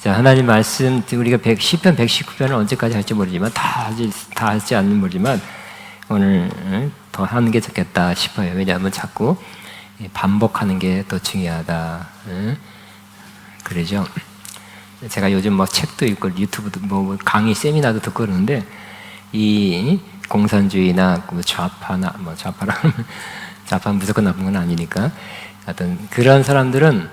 자, 하나님 말씀, 우리가 시편 119편을 언제까지 할지 모르지만, 다 하지 않는 모르지만, 오늘 더 하는 게 좋겠다 싶어요. 왜냐하면 자꾸 반복하는 게 더 중요하다. 그러죠. 제가 요즘 뭐 책도 읽고 유튜브도 뭐 강의 세미나도 듣고 그러는데, 이 공산주의나 좌파나 뭐 좌파는 무조건 나쁜 건 아니니까, 하여튼 그런 사람들은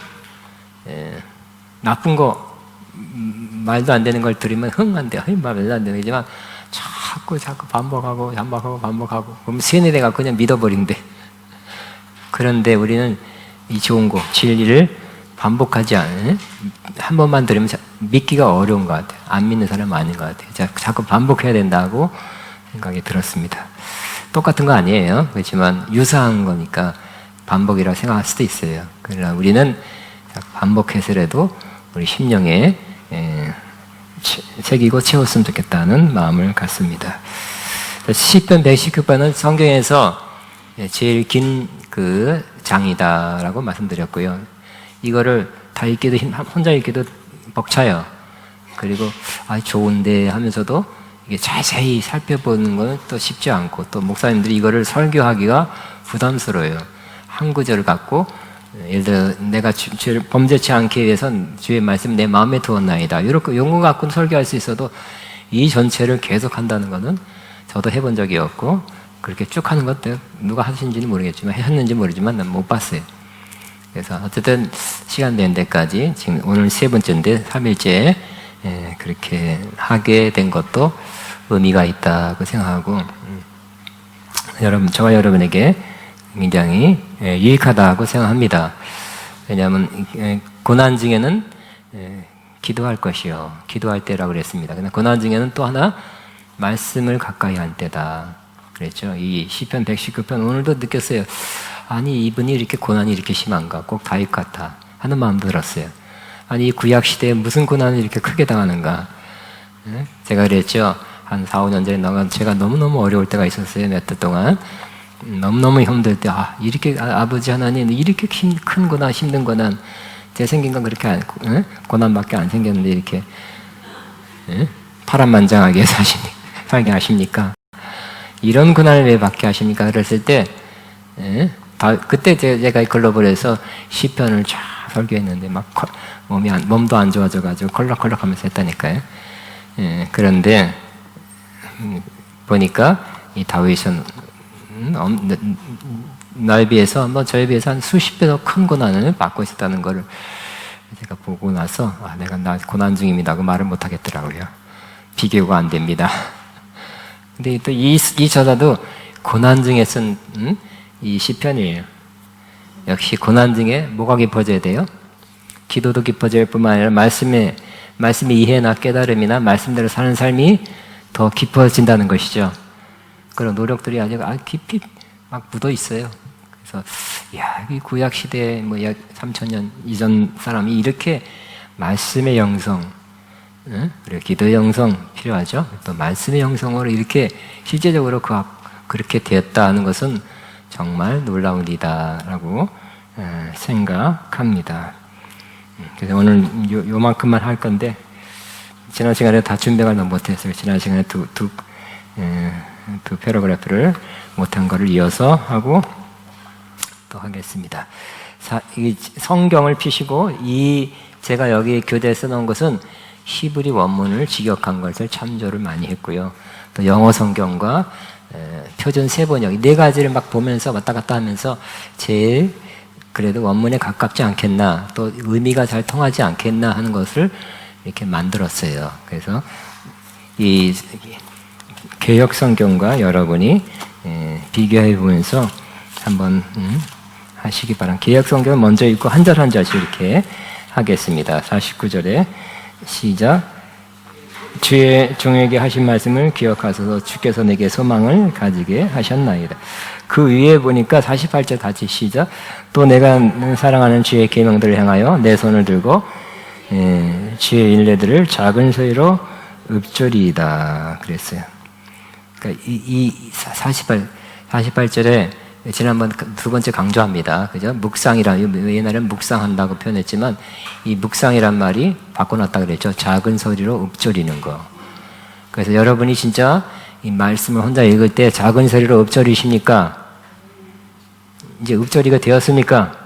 나쁜 거 말도 안 되는 걸 들으면 흥한데, 말도 안 되지만 자꾸 반복하고 그럼 세뇌돼가 그냥 믿어버린대. 그런데 우리는 이 좋은 거 진리를 반복하지 않은, 한 번만 들으면 믿기가 어려운 것 같아요. 안 믿는 사람 많은 것 같아요. 자꾸 반복해야 된다고 생각이 들었습니다. 똑같은 거 아니에요. 그렇지만 유사한 거니까 반복이라고 생각할 수도 있어요. 그러나 우리는 반복해서라도 우리 심령에 새기고 채웠으면 좋겠다는 마음을 갖습니다. 시편 119편은 성경에서 제일 긴 그 장이다라고 말씀드렸고요. 이거를 다 읽기도 혼자 읽기도 벅차요. 그리고 좋은데 하면서도 이게 자세히 살펴보는 건 또 쉽지 않고, 또 목사님들이 이거를 설교하기가 부담스러워요. 한 구절을 갖고, 예를 들어 내가 죄를 범죄치 않기 위해선 주의 말씀 내 마음에 두었나이다, 이렇게 용어 갖고는 설교할 수 있어도 이 전체를 계속 한다는 것은 저도 해본 적이 없고, 그렇게 쭉 하는 것도 누가 하신지는 모르겠지만, 했는지 모르지만 난 못 봤어요. 그래서 어쨌든 시간 된 데까지, 지금 오늘 3번째인데 3일째 그렇게 하게 된 것도 의미가 있다고 생각하고, 저와 여러분에게 굉장히 유익하다고 생각합니다. 왜냐하면 고난 중에는 기도할 것이요, 기도할 때라고 그랬습니다. 그러나 고난 중에는 또 하나 말씀을 가까이 할 때다 그랬죠. 이 시편 119편 오늘도 느꼈어요. 아니, 이분이 이렇게 고난이 이렇게 심한가, 꼭 다윗 같아 하는 마음도 들었어요. 아니, 이 구약 시대에 무슨 고난을 이렇게 크게 당하는가. 제가 그랬죠. 한 4, 5년 전에 제가 너무너무 어려울 때가 있었어요. 몇 달 동안 너무너무 힘들 때, 이렇게 아버지 하나님 이렇게 큰 고난, 힘든 고난 제 생긴 건 그렇게 고난밖에 안 생겼는데 이렇게 파란만장하게 살게 하십니까? 이런 고난을 왜 받게 하십니까? 그랬을 때 그때 제가 글로벌에서 시편을 쫙 설교했는데 막 몸도 안 좋아져가지고 컬럭컬럭하면서 했다니까요. 그런데 보니까 이 다윗은 날 비해서 저에 비해서 한 수십 배 더 큰 고난을 받고 있었다는 것을 제가 보고 나서 나 고난 중입니다 하고 말을 못 하겠더라고요. 비교가 안 됩니다. 근데 또 이 저자도 고난 중에 쓴 이 시편이에요. 역시 고난 중에 뭐가 깊어져야 돼요? 기도도 깊어질 뿐만 아니라 말씀의 이해나 깨달음이나 말씀대로 사는 삶이 더 깊어진다는 것이죠. 그런 노력들이 아주 깊이 막 묻어 있어요. 그래서 이 구약 시대에 약 3000년 이전 사람이 이렇게 말씀의 영성, 그리고 기도의 영성 필요하죠. 또 말씀의 영성으로 이렇게 실제적으로 그렇게 되었다는 것은 정말 놀라운 일이다라고 생각합니다. 그래서 오늘 요만큼만 할 건데, 지난 시간에 다 준비를 못했어요. 지난 시간에 두 패러그래프를 못한 거를 이어서 하고 또 하겠습니다. 이 성경을 피시고 제가 여기 교재에 써놓은 것은 히브리 원문을 직역한 것을 참조를 많이 했고요. 또 영어 성경과 표준 세번역 4가지를 막 보면서 왔다 갔다 하면서 제일 그래도 원문에 가깝지 않겠나, 또 의미가 잘 통하지 않겠나 하는 것을 이렇게 만들었어요. 그래서 이 개역 성경과 여러분이 비교해 보면서 한번 하시기 바랍니다. 개역 성경을 먼저 읽고 한 절 한 절씩 이렇게 하겠습니다. 49절에 시작. 주의 종에게 하신 말씀을 기억하소서. 주께서 내게 소망을 가지게 하셨나이다. 그 위에 보니까 48절 같이 시작. 또 내가 사랑하는 주의 계명들을 향하여 내 손을 들고 주의 인례들을 작은 소리로 읊조리이다 그랬어요. 그러니까 이 48절에 지난번 두 번째 강조합니다. 그죠? 옛날에는 묵상한다고 표현했지만 이 묵상이란 말이 바꿔놨다 그랬죠. 작은 소리로 읊조리는 거. 그래서 여러분이 진짜 이 말씀을 혼자 읽을 때 작은 소리로 읊조리십니까? 이제 읊조리가 되었습니까?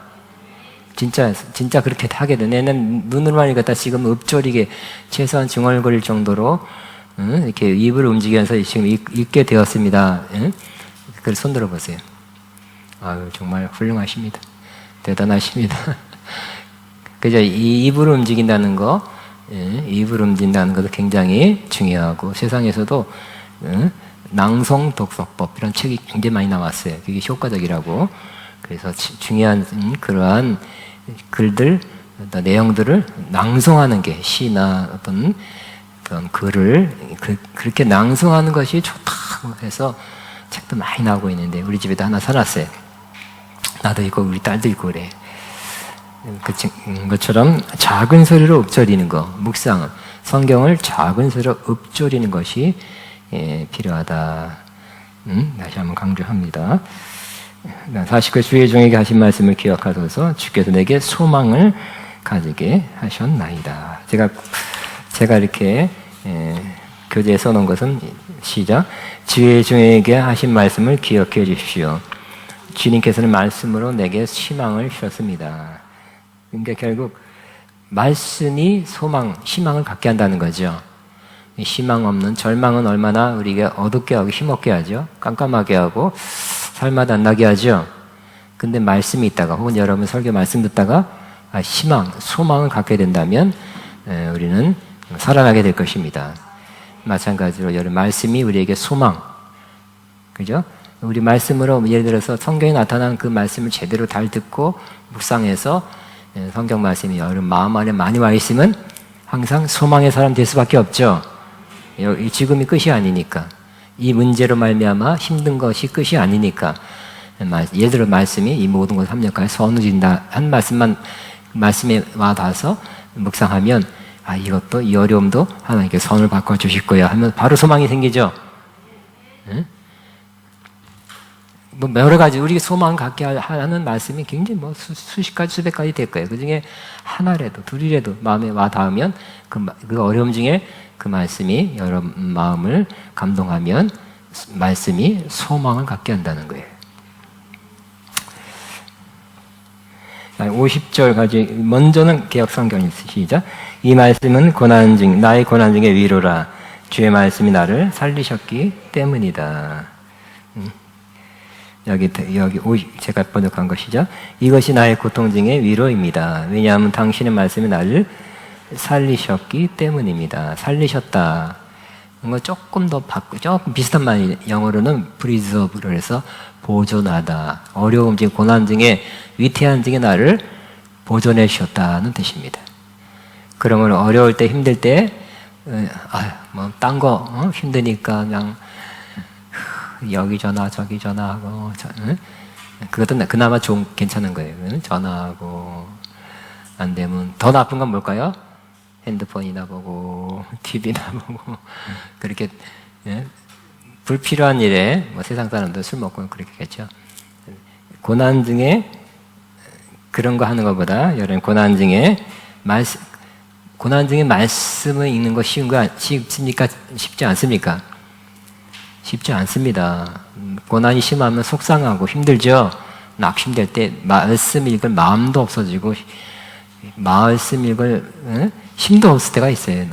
진짜 그렇게 하게 돼. 내는 눈으로만 읽었다 지금 읊조리게 최소한 중얼거릴 정도로 이렇게 입을 움직이면서 지금 읽게 되었습니다. 그걸 손들어 보세요. 아유, 정말 훌륭하십니다. 대단하십니다. 그죠? 이 입을 움직인다는 거, 입을 움직인다는 것도 굉장히 중요하고, 세상에서도 낭송 독서법 이런 책이 굉장히 많이 나왔어요. 그게 효과적이라고. 그래서 중요한 그러한 글들, 내용들을 낭송하는 게 시나 어떤 글을 그렇게 낭송하는 것이 좋다고 해서 책도 많이 나오고 있는데 우리 집에도 하나 사놨어요. 나도 있고 우리 딸도 있고 그래. 그것처럼 작은 소리로 읊조리는 거, 묵상은 성경을 작은 소리로 읊조리는 것이 필요하다. 다시 한번 강조합니다. 49 주의 종에게 하신 말씀을 기억하소서. 주께서 내게 소망을 가지게 하셨나이다. 제가 이렇게 교재에 써놓은 것은 시작. 주의 종에게 하신 말씀을 기억해 주십시오. 주님께서는 말씀으로 내게 희망을 주셨습니다. 그러니까 결국 말씀이 희망을 갖게 한다는 거죠. 희망 없는 절망은 얼마나 우리에게 어둡게 하고 힘없게 하죠. 깜깜하게 하고 살맛 안 나게 하죠. 근데 말씀이 있다가 혹은 여러분 설교 말씀 듣다가 소망을 갖게 된다면 우리는 살아나게 될 것입니다. 마찬가지로 여러분 말씀이 우리에게 소망, 그죠? 우리 말씀으로 예를 들어서 성경에 나타난 그 말씀을 제대로 잘 듣고 묵상해서 성경 말씀이 여러분 마음 안에 많이 와 있으면 항상 소망의 사람 될 수밖에 없죠. 지금이 끝이 아니니까. 이 문제로 말미암아 힘든 것이 끝이 아니니까. 예를 들어 말씀이 이 모든 것을 합력하여 선을 진다 한 말씀에 와닿아서 묵상하면 이것도 이 어려움도 하나님께 선을 바꿔주실 거야 하면 바로 소망이 생기죠. 응? 뭐 여러 가지 우리 소망 갖게 하는 말씀이 굉장히 수십 가지 수백 가지 될 거예요. 그 중에 하나라도 둘이라도 마음에 와 닿으면 그 어려움 중에 그 말씀이 여러분 마음을 감동하면 말씀이 소망을 갖게 한다는 거예요. 50절까지 먼저는 개역성경이 시작. 이 말씀은 나의 고난 중의 위로라. 주의 말씀이 나를 살리셨기 때문이다. 여기 제가 번역한 것이죠. 이것이 나의 고통 중의 위로입니다. 왜냐하면 당신의 말씀이 나를 살리셨기 때문입니다. 살리셨다. 이거 조금 비슷한 말이 영어로는 preserve를 해서 보존하다. 어려움 중에 고난 중에 위태한 중에 나를 보존해 주셨다는 뜻입니다. 그러면 어려울 때 힘들 때 딴 거 힘드니까 그냥 여기 전화 저기 전화하고 그것도 그나마 좀 괜찮은 거예요. 전화하고 안 되면 더 나쁜 건 뭘까요? 핸드폰이나 보고 TV나 보고 그렇게 불필요한 일에 세상 사람들 술 먹고 그렇겠죠. 고난 중에 그런 거 하는 것보다 여러분 고난 중에 말씀을 읽는 거 쉽습니까? 쉽지 않습니까? 쉽지 않습니다. 고난이 심하면 속상하고 힘들죠. 낙심될 때 말씀 읽을 마음도 없어지고 말씀 읽을 힘도 없을 때가 있어요.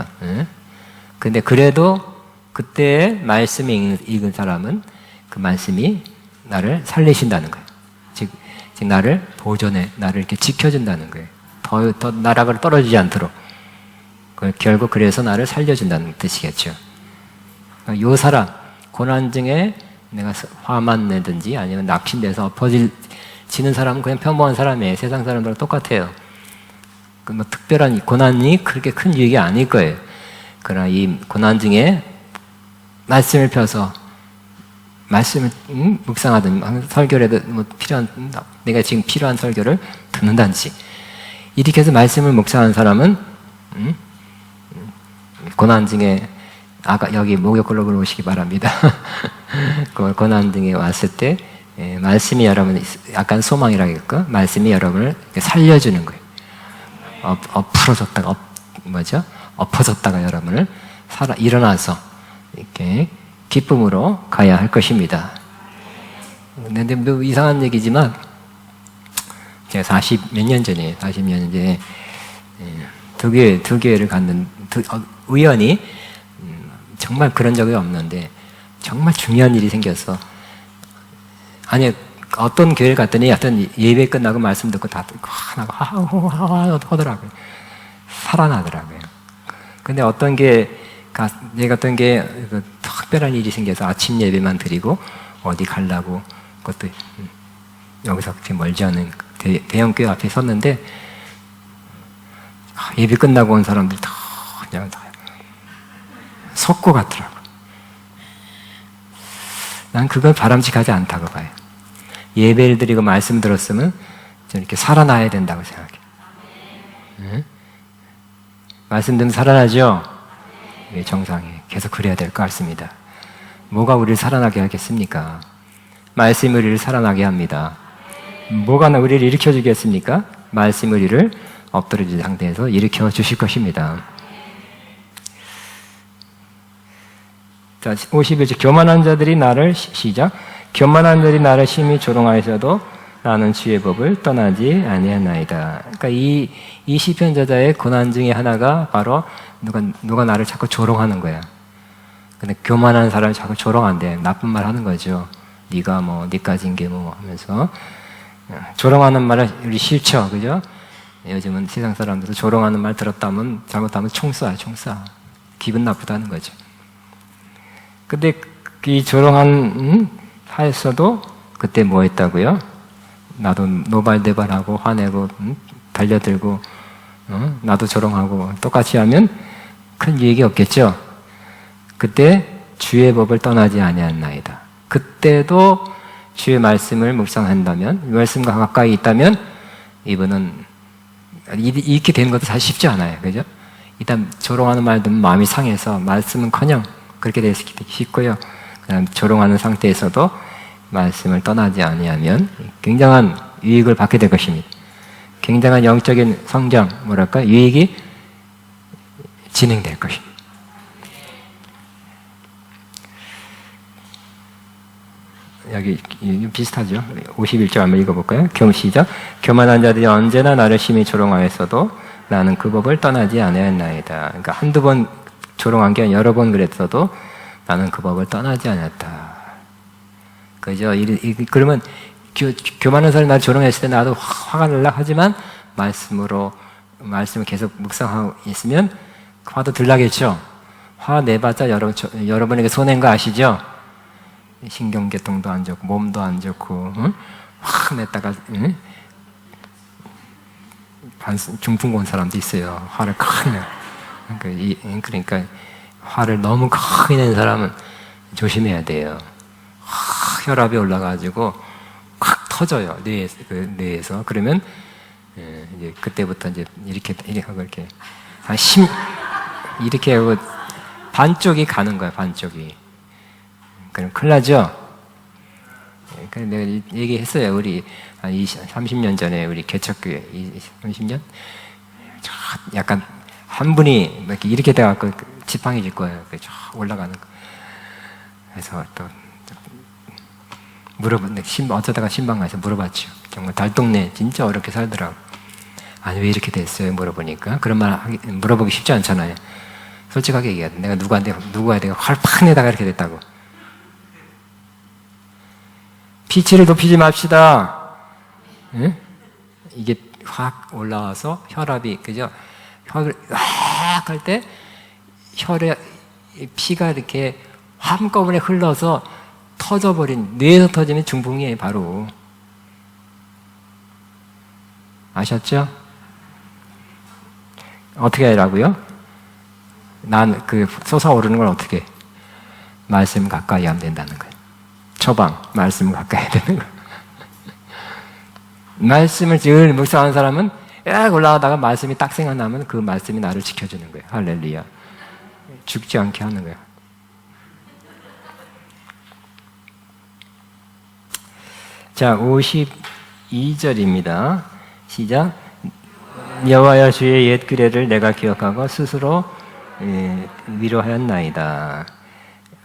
근데 그래도 그때 말씀 읽은 사람은 그 말씀이 나를 살리신다는 거예요. 즉 나를 보존해, 나를 이렇게 지켜준다는 거예요. 더 나락으로 떨어지지 않도록. 결국 그래서 나를 살려준다는 뜻이겠죠. 요 사람 고난 중에 내가 화만 내든지 아니면 낙심돼서 엎어지는 사람은 그냥 평범한 사람이에요. 세상 사람들과 똑같아요. 특별한 고난이 그렇게 큰 유익이 아닐 거예요. 그러나 이 고난 중에 말씀을 펴서 말씀을 묵상하든 설교라도 내가 지금 필요한 설교를 듣는다든지 이렇게 해서 말씀을 묵상하는 사람은 고난 중에 여기 목욕 글로벌 오시기 바랍니다. 고난 중에 왔을 때 말씀이 여러분 약간 소망이라니까 말씀이 여러분을 살려주는 거예요. 엎어졌다가 엎어졌다가 여러분을 일어나서 이렇게 기쁨으로 가야 할 것입니다. 근데 뭐 이상한 얘기지만 제가 40몇 년 전에 두 교회를 갔는 우연히 정말 그런 적이 없는데 정말 중요한 일이 생겨서 아니 어떤 교회를 갔더니 어떤 예배 끝나고 말씀 듣고 다 하더라고요. 살아나더라고요. 근데 어떤 게 내가 어떤 게 특별한 일이 생겨서 아침 예배만 드리고 어디 가려고 그것도 여기서 그렇게 멀지 않은 대형 교회 앞에 섰는데 예배 끝나고 온 사람들이 다 그냥 다 속고 갔더라고. 난 그걸 바람직하지 않다고 봐요. 예배를 드리고 말씀 들었으면 이렇게 살아나야 된다고 생각해. 응? 말씀 들으면 살아나죠? 정상에 계속 그래야 될 것 같습니다. 뭐가 우리를 살아나게 하겠습니까? 말씀이 우리를 살아나게 합니다. 뭐가 우리를 일으켜주겠습니까? 말씀이 우리를 엎드려진 상태에서 일으켜 주실 것입니다. 자, 51절 교만한 자들이 나를 시작 교만한 자들이 나를 심히 조롱하여서도 나는 주의 법을 떠나지 아니하나이다. 그러니까 이 시편 저자의 고난 중에 하나가 바로 누가 나를 자꾸 조롱하는 거야. 근데 교만한 사람을 자꾸 조롱한대. 나쁜 말 하는 거죠. 네가 뭐 네 가진 게 뭐 하면서 조롱하는 말을 우리 싫죠, 그죠? 요즘은 세상 사람들도 조롱하는 말 들었다면 잘못하면 총 쏴요, 총 쏴. 기분 나쁘다는 거죠. 근데 이 조롱한 하였어도 그때 뭐 했다고요? 나도 노발대발하고 화내고 달려들고 나도 조롱하고 똑같이 하면 큰 유익이 없겠죠. 그때 주의 법을 떠나지 아니하나이다. 그때도 주의 말씀을 묵상한다면, 말씀과 가까이 있다면 이분은 이렇게 되는 것도 사실 쉽지 않아요, 그죠? 일단 조롱하는 말 듣면 마음이 상해서 말씀은커녕 그렇게 될 수 있고요. 그다음 조롱하는 상태에서도 말씀을 떠나지 아니하면 굉장한 유익을 받게 될 것입니다. 굉장한 영적인 성장, 유익이 진행될 것입니다. 여기 비슷하죠? 51절 한번 읽어볼까요? 시작. 교만한 자들이 언제나 나를 심히 조롱하였어도 나는 그 법을 떠나지 아니하였나이다. 그러니까 한두 번 조롱한 게 아니라 여러 번 그랬어도 나는 그 법을 떠나지 않았다. 그죠? 그러면 교만한 사람이 나를 조롱했을 때 나도 화가 날라 하지만 말씀을 계속 묵상하고 있으면 화도 덜 나겠죠? 화 내봤자 여러분에게 손해인 거 아시죠? 신경계통도 안 좋고 몸도 안 좋고 확 냈다가 중풍 온 사람도 있어요. 화를 크게 내. 그러니까 화를 너무 크게 낸 사람은 조심해야 돼요. 혈압이 올라가지고 확 터져요. 뇌에서. 그러면 이제 그때부터 이제 이렇게 하고 이렇게 이렇게 하고 반쪽이 가는 거야. 반쪽이. 그럼 큰일 나죠? 그래서 내가 얘기했어요. 우리 한 30년 전에 우리 개척교회 30년? 약간 한 분이 이렇게 돼갖고 지팡이질 거예요. 쫙 올라가는 거. 그래서 또 물어봤는데 어쩌다가 신방 가서 물어봤죠. 정말 달동네 진짜 어렵게 살더라고. 아니 왜 이렇게 됐어요? 물어보니까 그런 말 물어보기 쉽지 않잖아요. 솔직하게 얘기하자. 내가 누구한테 화를 팍 내다가 이렇게 됐다고. 피치를 높이지 맙시다. 응? 이게 확 올라와서 혈압이 그죠? 혈을 확 할 때 혈에 피가 이렇게 한꺼번에 흘러서 터져버린 뇌에서 터지면 중풍이에요. 바로 아셨죠? 어떻게 하라고요? 난 그 솟아오르는 걸 어떻게 말씀 가까이 하면 된다는 거예요. 처방, 말씀 가까이 해야 되는 거예요. 말씀을 늘 묵상하는 사람은 약 올라가다가 말씀이 딱 생각나면 그 말씀이 나를 지켜주는 거예요. 할렐루야. 죽지 않게 하는 거예요. 자, 52절입니다. 시작. 여호와여 주의 옛 규례를 내가 기억하고 스스로 위로하였나이다.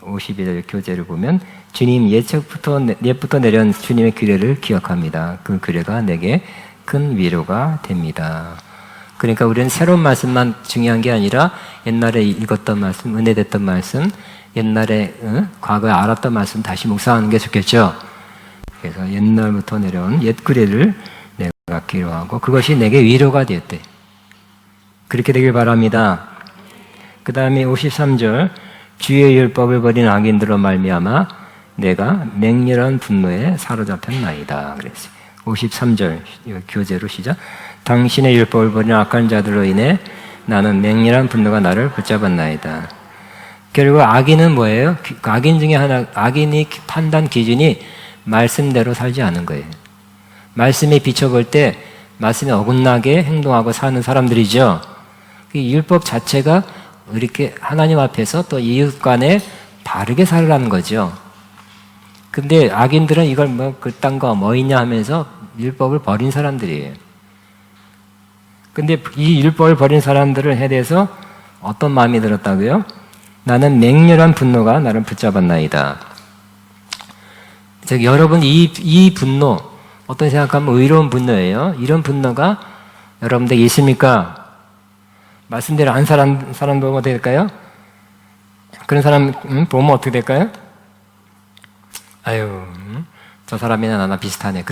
52절 교재를 보면 주님 옛부터 내려온 주님의 규례를 기억합니다. 그 규례가 내게 큰 위로가 됩니다. 그러니까 우리는 새로운 말씀만 중요한 게 아니라 옛날에 읽었던 말씀, 은혜됐던 말씀, 옛날에 과거에 알았던 말씀 다시 묵상하는 게 좋겠죠. 그래서 옛날부터 내려온 옛 규례를 내가 기록하고 그것이 내게 위로가 되었대. 그렇게 되길 바랍니다. 그 다음에 53절 주의 율법을 버린 악인들로 말미암아 내가 맹렬한 분노에 사로잡혔나이다. 그랬어요. 53절 교재로 시작. 당신의 율법을 버린 악한 자들로 인해 나는 맹렬한 분노가 나를 붙잡았나이다. 결국 악인은 뭐예요? 악인 중에 하나, 악인이 판단 기준이 말씀대로 살지 않은 거예요. 말씀에 비춰볼 때 말씀에 어긋나게 행동하고 사는 사람들이죠. 이 율법 자체가 이렇게 하나님 앞에서 또 이웃 간에 바르게 살라는 거죠. 근데 악인들은 이걸 뭐 그딴 거 뭐 있냐 하면서 율법을 버린 사람들이에요. 근데 이 율법을 버린 사람들에 대해서 어떤 마음이 들었다고요? 나는 맹렬한 분노가 나를 붙잡았나이다. 즉 여러분 이 분노 어떤 생각하면 의로운 분노예요. 이런 분노가 여러분들 있습니까? 말씀대로 안 사람 보면 어떻게 될까요? 그런 사람 보면 어떻게 될까요? 아유, 저 사람이나 나나 비슷하네.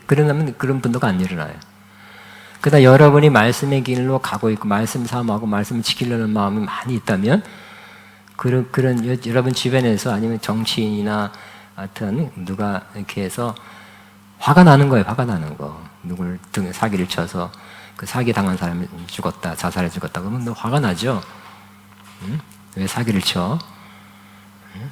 그러면 그런 분노가 안 일어나요. 그러다 여러분이 말씀의 길로 가고 있고 말씀 삼하고 말씀을 지키려는 마음이 많이 있다면 그런 여러분 주변에서 아니면 정치인이나 하여튼 누가 이렇게 해서 화가 나는 거예요. 화가 나는 거. 누굴 등에 사기를 쳐서 그 사기 당한 사람이 죽었다, 자살해 죽었다 그러면 너 화가 나죠? 응? 왜 사기를 쳐? 응?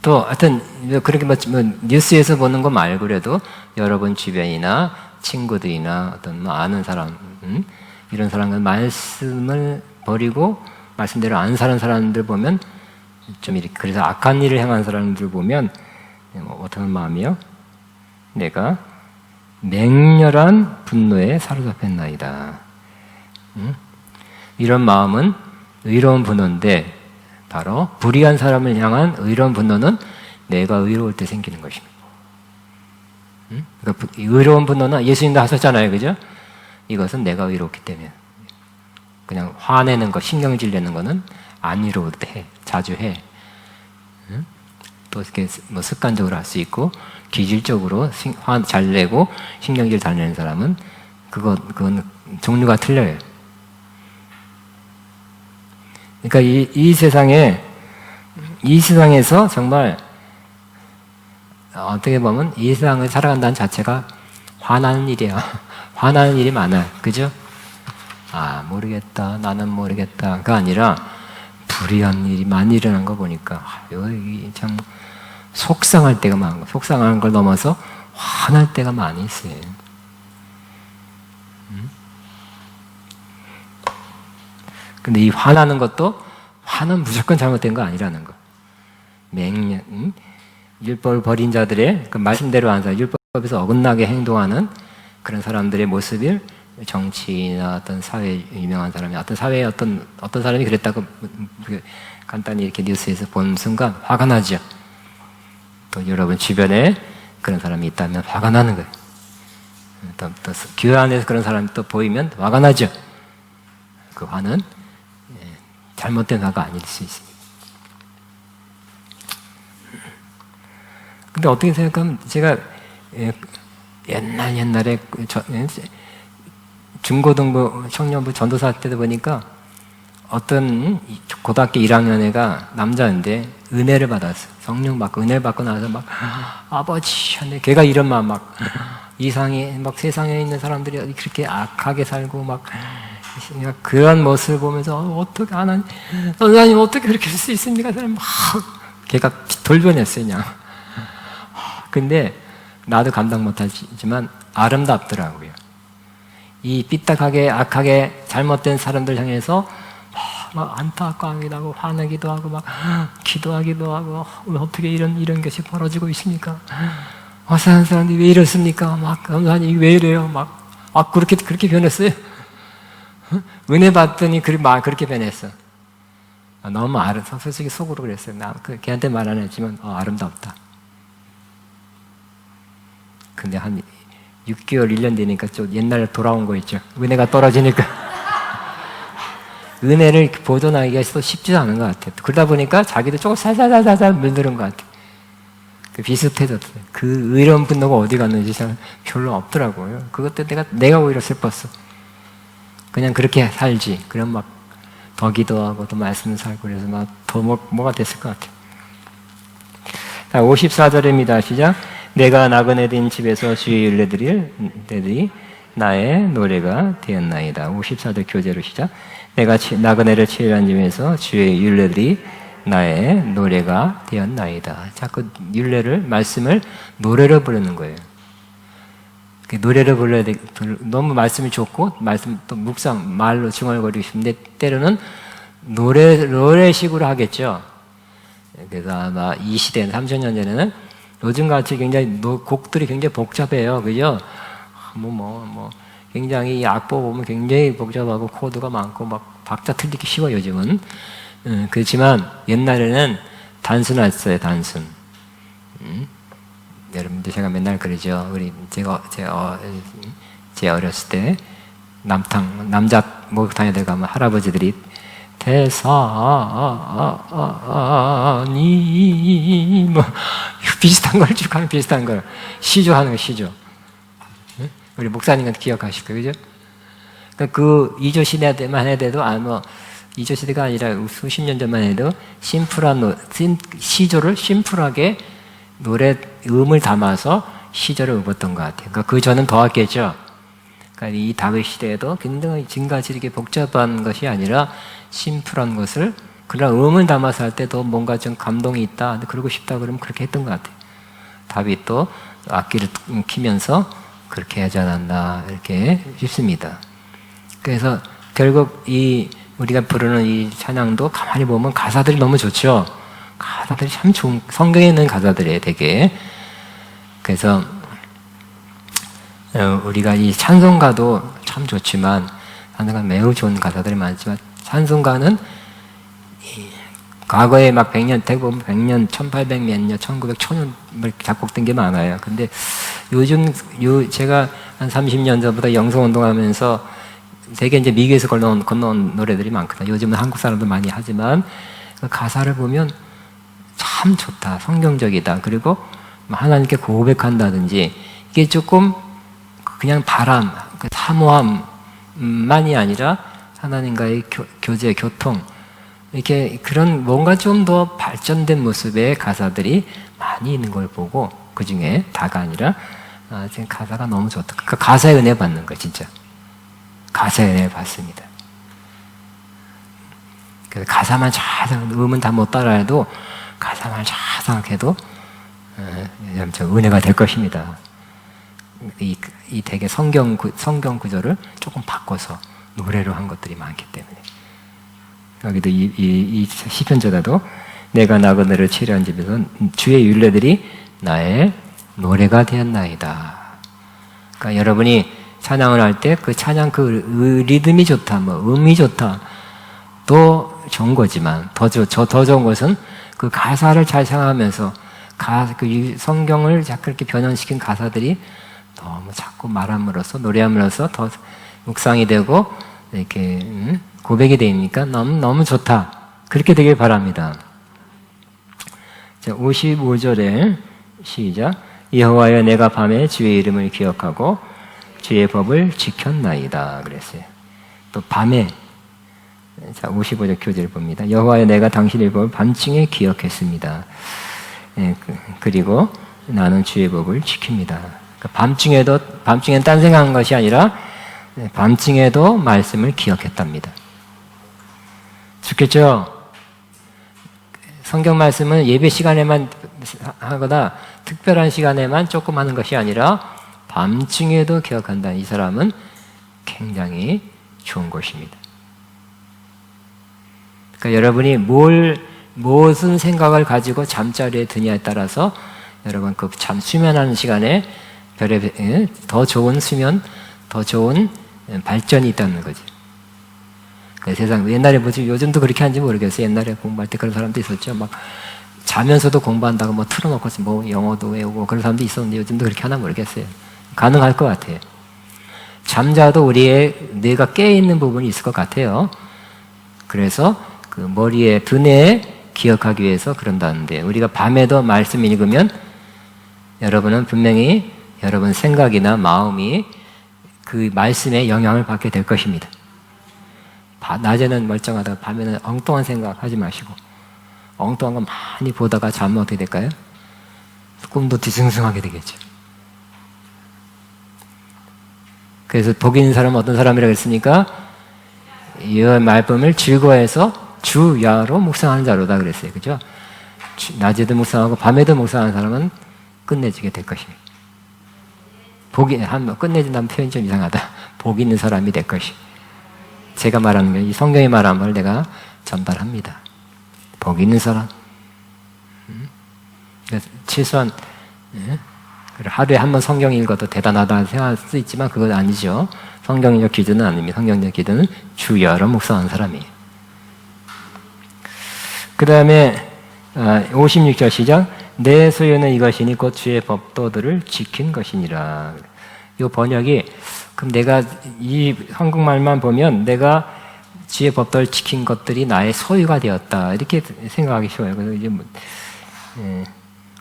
또 하여튼 그렇게 뭐 뉴스에서 보는 거 말고라도 여러분 주변이나 친구들이나 어떤 뭐 아는 사람 이런 사람과 말씀을 버리고 말씀대로 안 사는 사람들 보면 좀 이렇게 그래서 악한 일을 행한 사람들 보면 어떤 마음이요? 내가 맹렬한 분노에 사로잡혔나이다. 이런 마음은 의로운 분노인데 바로 불의한 사람을 향한 의로운 분노는 내가 의로울 때 생기는 것입니다. 그러니까 의로운 분노는 예수님도 하셨잖아요. 그죠? 이것은 내가 의롭기 때문에 그냥 화내는 거, 신경질 내는 거는 안 의로울 때 해. 자주 해. 또 이렇게 뭐 습관적으로 할 수 있고 기질적으로 화 잘 내고 신경질 잘 내는 사람은 그건 종류가 틀려요. 그러니까 이 세상에서 정말 어떻게 보면 이 세상을 살아간다는 자체가 화나는 일이야. 화나는 일이 많아요. 그죠? 아, 모르겠다. 나는 모르겠다가 아니라 불의한 일이 많이 일어난 거 보니까 여기 참 속상할 때가 많은 거. 속상한 걸 넘어서 화날 때가 많이 있어요. 근데 이 화나는 것도 화는 무조건 잘못된 거 아니라는 거. 맹렬, 율법을 버린 자들의 그 말씀대로 한 사람, 율법에서 어긋나게 행동하는 그런 사람들의 모습을 정치나 어떤 사회 유명한 사람이 어떤 사회에 어떤 사람이 그랬다고 간단히 이렇게 뉴스에서 본 순간 화가 나죠. 또 여러분 주변에 그런 사람이 있다면 화가 나는 거예요. 또 교회 안에서 그런 사람이 또 보이면 화가 나죠. 그 화는 잘못된 화가 아닐 수 있습니다. 근데 어떻게 생각하면 제가 옛날에 중고등부 청년부 전도사 때도 보니까 어떤 고등학교 1학년 애가 남자인데 은혜를 받았어. 성령 받고 은혜를 받고 나서 막 아버지 하네. 걔가 이런 마음 막 이상해 막 세상에 있는 사람들이 그렇게 악하게 살고 막 그런 모습을 보면서 어떻게 하나님 선생님 어떻게 그렇게 할 수 있습니까? 막 걔가 돌변했어요 그냥. 근데 나도 감당 못하지만 아름답더라고요. 이 삐딱하게 악하게 잘못된 사람들 향해서 막 안타까워하기도 하고 화내기도 하고 막 기도하기도 하고 왜 어떻게 이런 것이 벌어지고 있습니까? 사는 사람들이 왜 이렇습니까? 막 하나님 왜 이래요? 막 그렇게 변했어요. 은혜 받더니 그렇게 변했어. 너무 솔직히 속으로 그랬어요. 걔한테 말 안 했지만 아름답다. 근데 한 6개월, 1년 되니까 좀 옛날에 돌아온 거 있죠. 은혜가 떨어지니까. 은혜를 보존하기가 쉽지 않은 것 같아요. 그러다 보니까 자기도 조금 살살살살 물드는 것 같아요. 비슷해졌어요. 그 의로운 분노가 어디 갔는지 잘 별로 없더라고요. 그것 때문에 내가 오히려 슬펐어. 그냥 그렇게 살지. 그럼 막 더 기도하고 더 말씀 살고 그래서 막 더 뭐가 됐을 것 같아요. 자, 54절입니다. 시작. 내가 나그네 된 집에서 주의 율례들이 나의 노래가 되었나이다. 54절 교재로 시작. 내가 나그네를 치유한 집에서 주의 율례들이 나의 노래가 되었나이다. 자꾸 율례를 말씀을 노래로 부르는 거예요. 노래를 불러야 돼. 너무 말씀이 좋고 말씀 또 묵상 말로 중얼거리고 싶은데 때로는 노래식으로 하겠죠. 그래서 아마 이 시대는 30년 전에는 요즘같이 굉장히 곡들이 굉장히 복잡해요. 그죠? 굉장히 이 악보 보면 굉장히 복잡하고 코드가 많고 막 박자 틀리기 쉬워 요즘은. 그렇지만 옛날에는 단순했어요. 단순. 여러분들 제가 맨날 그러죠. 제 어렸을 때 남자 목욕탕에 가면 할아버지들이 대산이 비슷한 걸 쭉 하면 비슷한 걸 시조하는 거 시조. 우리 목사님은 기억하실 거예요, 그죠? 그 2조 시대만 해도 2조 시대가 아니라 수십 년 전만 해도 시조를 심플하게 노래 음을 담아서 시절을 ub었던 것 같아요. 그러니까 그 전은 더 했겠죠. 그러니까 이 다윗 시대에도 굉장히 지금같이 이렇게 복잡한 것이 아니라 심플한 것을 그러나 음을 담아서 할 때 더 뭔가 좀 감동이 있다, 그러고 싶다 그러면 그렇게 했던 것 같아요. 다윗도 악기를 키면서 그렇게 하지 않았나 이렇게 싶습니다. 그래서 결국 우리가 부르는 이 찬양도 가만히 보면 가사들이 너무 좋죠. 가사들이 참 좋은, 성경에 있는 가사들이에요, 되게. 그래서 우리가 이 찬송가도 참 좋지만 찬송가 매우 좋은 가사들이 많지만 찬송가는 과거에 막 100년, 대부분 100년, 1800 몇 년, 1900, 1000년 작곡된 게 많아요. 근데 요즘 제가 한 30년 전부터 영성운동하면서 되게 이제 미국에서 건너온 노래들이 많거든요. 요즘은 한국 사람도 많이 하지만 그 가사를 보면 참 좋다, 성경적이다. 그리고 하나님께 고백한다든지 이게 조금 그냥 바람, 사모함만이 아니라 하나님과의 교제, 교통 이렇게 그런 뭔가 좀 더 발전된 모습의 가사들이 많이 있는 걸 보고 그 중에 다가 아니라 지금 가사가 너무 좋다. 그 가사에 은혜 받는 거 진짜 가사에 은혜 받습니다. 그래서 가사만 잘 음은 다 못 따라해도 가사만 잘 생각해도 은혜가 될 것입니다. 이 되게 성경 구조를 조금 바꿔서 노래로 한 것들이 많기 때문에 여기도 이 시편자가도 내가 나그네를 치료한 집에서 주의 율례들이 나의 노래가 되었나이다. 그러니까 여러분이 찬양을 할 때 그 찬양 리듬이 좋다, 음이 좋다, 또 좋은 거지만 더 좋은 것은 그 가사를 잘 생각하면서 그 성경을 자꾸 이렇게 변형시킨 가사들이 너무 자꾸 말함으로써 노래함으로써 더 묵상이 되고 이렇게 고백이 되니까 너무 좋다. 그렇게 되길 바랍니다. 자, 55절에 시작. 여호와여 내가 밤에 주의 이름을 기억하고 주의 법을 지켰나이다 그랬어요. 또 밤에 자 55절 교재를 봅니다. 여호와여 내가 당신의 법을 밤중에 기억했습니다. 그리고 나는 주의 법을 지킵니다. 그러니까 밤중엔 딴 생각한 것이 아니라 밤중에도 말씀을 기억했답니다. 좋겠죠? 성경 말씀은 예배 시간에만 하거나 특별한 시간에만 조금 하는 것이 아니라 밤중에도 기억한다는 이 사람은 굉장히 좋은 것입니다. 그러니까 여러분이 무슨 생각을 가지고 잠자리에 드냐에 따라서 여러분 그 잠 수면하는 시간에 더 좋은 수면, 더 좋은 발전이 있다는 거지. 그 세상 옛날에 뭐지 요즘도 그렇게 하는지 모르겠어요. 옛날에 공부할 때 그런 사람도 있었죠. 막 자면서도 공부한다고 뭐 틀어놓고 뭐 영어도 외우고 그런 사람도 있었는데 요즘도 그렇게 하나 모르겠어요. 가능할 것 같아요. 잠자도 우리의 뇌가 깨 있는 부분이 있을 것 같아요. 그래서 그 머리에 두뇌에 기억하기 위해서 그런다는데 우리가 밤에도 말씀 읽으면 여러분은 분명히 여러분 생각이나 마음이 그 말씀에 영향을 받게 될 것입니다. 낮에는 멀쩡하다가 밤에는 엉뚱한 생각 하지 마시고 엉뚱한 거 많이 보다가 자면 어떻게 될까요? 꿈도 뒤숭숭하게 되겠죠. 그래서 복 있는 사람은 어떤 사람이라고 했습니까? 이 말씀을 즐거워해서 주야로 묵상하는 자로다 그랬어요. 그죠? 낮에도 묵상하고 밤에도 묵상하는 사람은 끝내주게 될 것입니다. 끝내준다는 표현이 좀 이상하다. 복 있는 사람이 될 것이. 제가 말하는 게 이 성경이 말하는 걸 내가 전달합니다. 복 있는 사람. 최소한 하루에 한 번 성경 읽어도 대단하다 생각할 수 있지만 그건 아니죠. 성경적 기준은 아닙니다. 성경적 기준은 주야로 묵상하는 사람이에요. 그 다음에 56절 시작. 내 소유는 이것이니 곧 주의 법도들을 지킨 것이니라. 이 번역이 그럼 내가 이 한국말만 보면 내가 주의 법도를 지킨 것들이 나의 소유가 되었다 이렇게 생각하기 쉬워요. 그래서 이제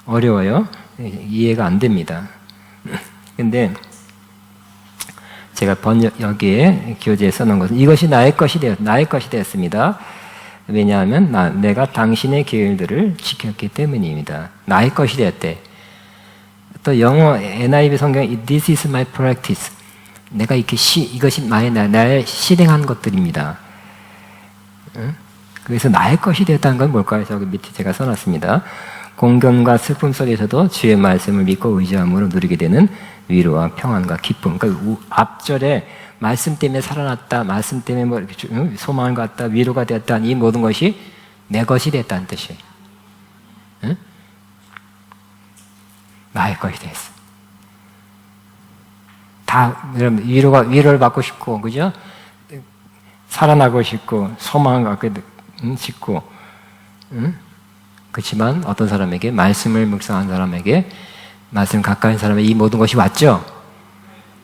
어려워요. 이해가 안 됩니다. 근데 제가 여기에 교재에 써놓은 것은 이것이 나의 것이 되었습니다. 왜냐하면 내가 당신의 계율들을 지켰기 때문입니다. 나의 것이 되었대. 또 영어 NIV 성경에 This is my practice. 내가 이것이 나의 실행한 것들입니다. 그래서 나의 것이 되었다는 건 뭘까요? 저기 밑에 제가 써놨습니다. 공경과 슬픔 속에서도 주의 말씀을 믿고 의지함으로 누리게 되는 위로와 평안과 기쁨. 그러니까 앞절에 말씀 때문에 살아났다, 말씀 때문에 뭐 이렇게 소망을 갖다, 위로가 되었다, 이 모든 것이 내 것이 됐다는 뜻이에요. 응? 나의 것이 됐어. 다 위로를 받고 싶고, 그죠? 살아나고 싶고, 소망을 갖고 싶고, 응? 그렇지만 어떤 사람에게 말씀을 묵상한 사람에게 말씀 가까운 사람에게 이 모든 것이 왔죠.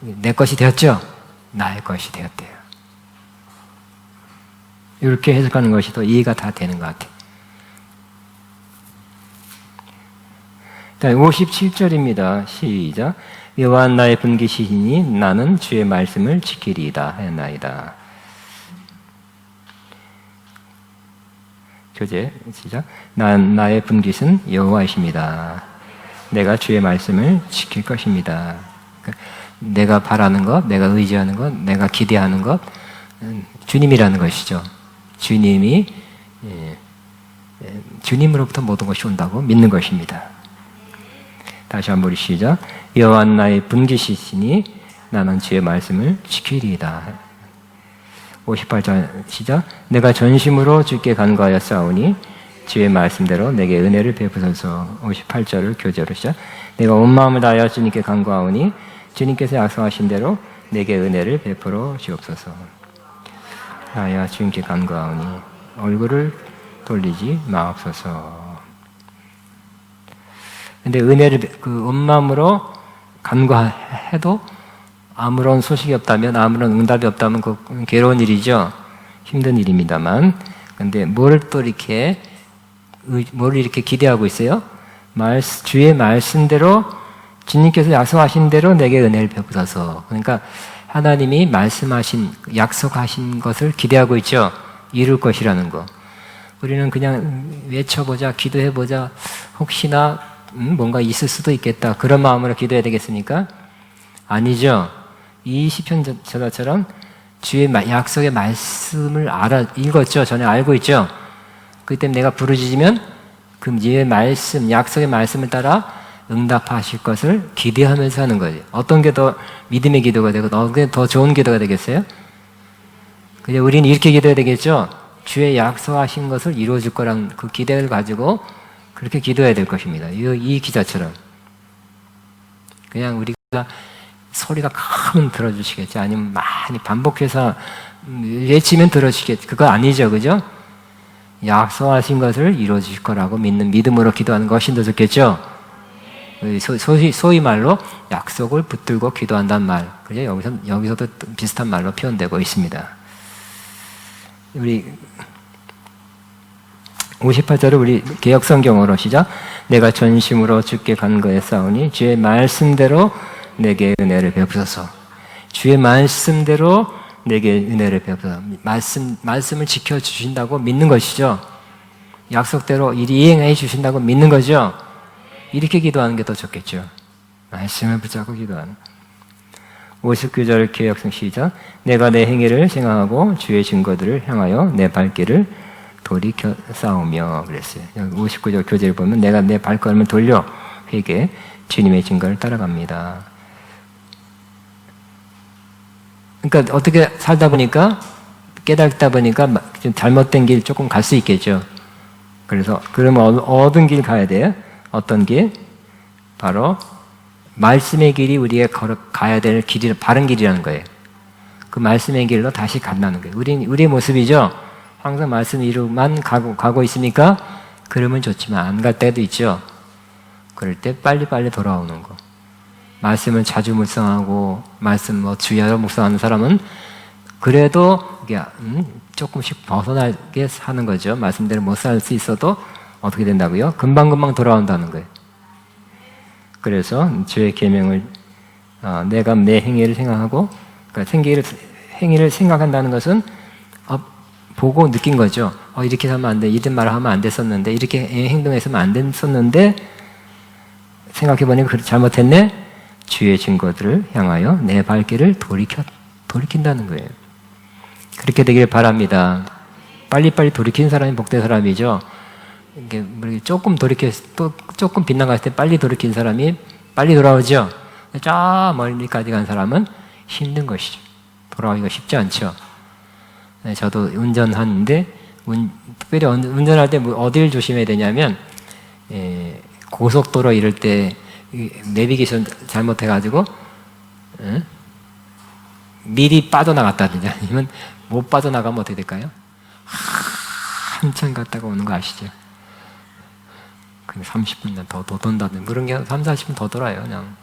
내 것이 되었죠. 나의 것이 되었대요. 이렇게 해석하는 것이 더 이해가 다 되는 것 같아요. 57절입니다. 시작. 여호와 나의 분깃이시니 나는 주의 말씀을 지키리이다 하였나이다. 교재 시작. 나의 분깃은 여호와이십니다. 내가 주의 말씀을 지킬 것입니다. 내가 바라는 것, 내가 의지하는 것, 내가 기대하는 것, 주님이라는 것이죠. 주님으로부터 모든 것이 온다고 믿는 것입니다. 다시 한번 시작. 여호와 나의 분깃이시니 나는 주의 말씀을 지키리이다. 58절 시작. 내가 전심으로 주께 간구하여 싸우니 주의 말씀대로 내게 은혜를 베푸소서. 58절을 교재로 시작. 내가 온 마음을 다하여 주님께 간구하오니 주님께서 약속하신 대로 내게 은혜를 베풀어 주옵소서. 나야 주님께 간구하오니 얼굴을 돌리지 마옵소서. 근데 은혜를 온 마음으로 간구해도 아무런 소식이 없다면, 아무런 응답이 없다면 그 괴로운 일이죠. 힘든 일입니다만. 근데 뭘 이렇게 기대하고 있어요? 주의 말씀대로 주님께서 약속하신 대로 내게 은혜를 베푸소서. 그러니까 하나님이 말씀하신, 약속하신 것을 기대하고 있죠. 이룰 것이라는 거. 우리는 그냥 외쳐보자, 기도해보자, 혹시나 뭔가 있을 수도 있겠다. 그런 마음으로 기도해야 되겠습니까? 아니죠. 이 시편 저자처럼 주의 약속의 말씀을 읽었죠. 전에 알고 있죠. 그렇기 때문에 내가 부르짖으면 그 주의 말씀, 약속의 말씀을 따라 응답하실 것을 기대하면서 하는 거예요. 어떤 게 더 믿음의 기도가 되고 어떤 게 더 좋은 기도가 되겠어요? 그냥 우리는 이렇게 기도해야 되겠죠. 주의 약속하신 것을 이루어 줄 거란 그 기대를 가지고 그렇게 기도해야 될 것입니다. 이 기자처럼. 그냥 우리가 소리가 크면 들어주시겠지, 아니면 많이 반복해서 외치면 들어주시겠지, 그거 아니죠, 그죠? 약속하신 것을 이루어 주실 거라고 믿는 믿음으로 기도하는 거 훨씬 더 좋겠죠? 소위 말로 약속을 붙들고 기도한다는 말, 그죠? 여기서도 비슷한 말로 표현되고 있습니다. 우리 58절을 우리 개역성경으로 시작. 내가 전심으로 주께 간구했사오니 주의 말씀대로 내게 은혜를 베푸소서. 주의 말씀대로 내게 은혜를 베푸소서. 말씀을 지켜주신다고 믿는 것이죠. 약속대로 이행해 주신다고 믿는 거죠. 이렇게 기도하는 게 더 좋겠죠. 말씀을 붙잡고 기도하는. 59절 개역성 시작. 내가 내 행위를 생각하고 주의 증거들을 향하여 내 발길을 돌이켜 싸우며 그랬어요. 59절 교재를 보면 내가 내 발걸음을 돌려 회개 주님의 증거를 따라갑니다. 그러니까 어떻게 살다 보니까 깨닫다 보니까 좀 잘못된 길 조금 갈 수 있겠죠. 그래서 그러면 어떤 길 가야 돼요? 어떤 길? 바로 말씀의 길이 우리가 가야 될 길이 바른 길이라는 거예요. 그 말씀의 길로 다시 간다는 거예요. 우리의 모습이죠. 항상 말씀 위로만 가고 있으니까 그러면 좋지만 안 갈 때도 있죠. 그럴 때 빨리빨리 돌아오는 거. 말씀을 자주 묵상하고 말씀 주야로 묵상하는 사람은 그래도 조금씩 벗어나게 사는 거죠. 말씀대로 못 살 수 있어도 어떻게 된다고요? 금방금방 돌아온다는 거예요. 그래서 주의 계명을 내가 내 행위를 생각하고, 그러니까 행위를 생각한다는 것은 보고 느낀 거죠. 이렇게 하면 안 돼, 이런 말을 하면 안 됐었는데, 이렇게 행동했으면 안 됐었는데, 생각해보니까 잘못했네. 주의 증거들을 향하여 내 발길을 돌이킨다는 거예요. 그렇게 되길 바랍니다. 빨리빨리 돌이킨 사람이 복된 사람이죠. 이게 조금 조금 빗나갔을 때 빨리 돌이킨 사람이 빨리 돌아오죠. 저 멀리까지 간 사람은 힘든 것이죠. 돌아오기가 쉽지 않죠. 저도 운전하는데 특별히 운전할 때 어딜 조심해야 되냐면 고속도로 이럴 때 내비게이션 잘못해가지고 미리 빠져나갔다든지 아니면 못 빠져나가면 어떻게 될까요? 한참 갔다가 오는 거 아시죠? 그냥 30분이나 더 돈다든지 그런 게 3, 40분 더 돌아요. 그냥.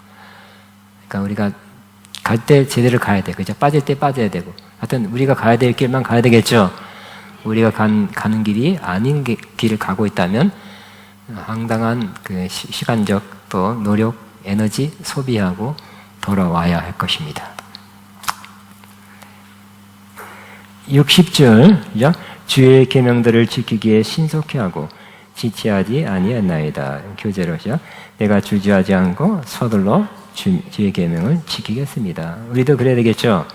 그러니까 우리가 갈 때 제대로 가야 돼. 그죠? 빠질 때 빠져야 되고. 하여튼 우리가 가야 될 길만 가야 되겠죠. 우리가 가는 길이 아닌 길을 가고 있다면 상당한 그 시간적 또 노력, 에너지 소비하고 돌아와야 할 것입니다. 60절 주의 계명들을 지키기에 신속히 하고 지체하지 아니하나이다. 교재로 시작. 내가 주저하지 않고 서둘러 주의 계명을 지키겠습니다. 우리도 그래야 되겠죠.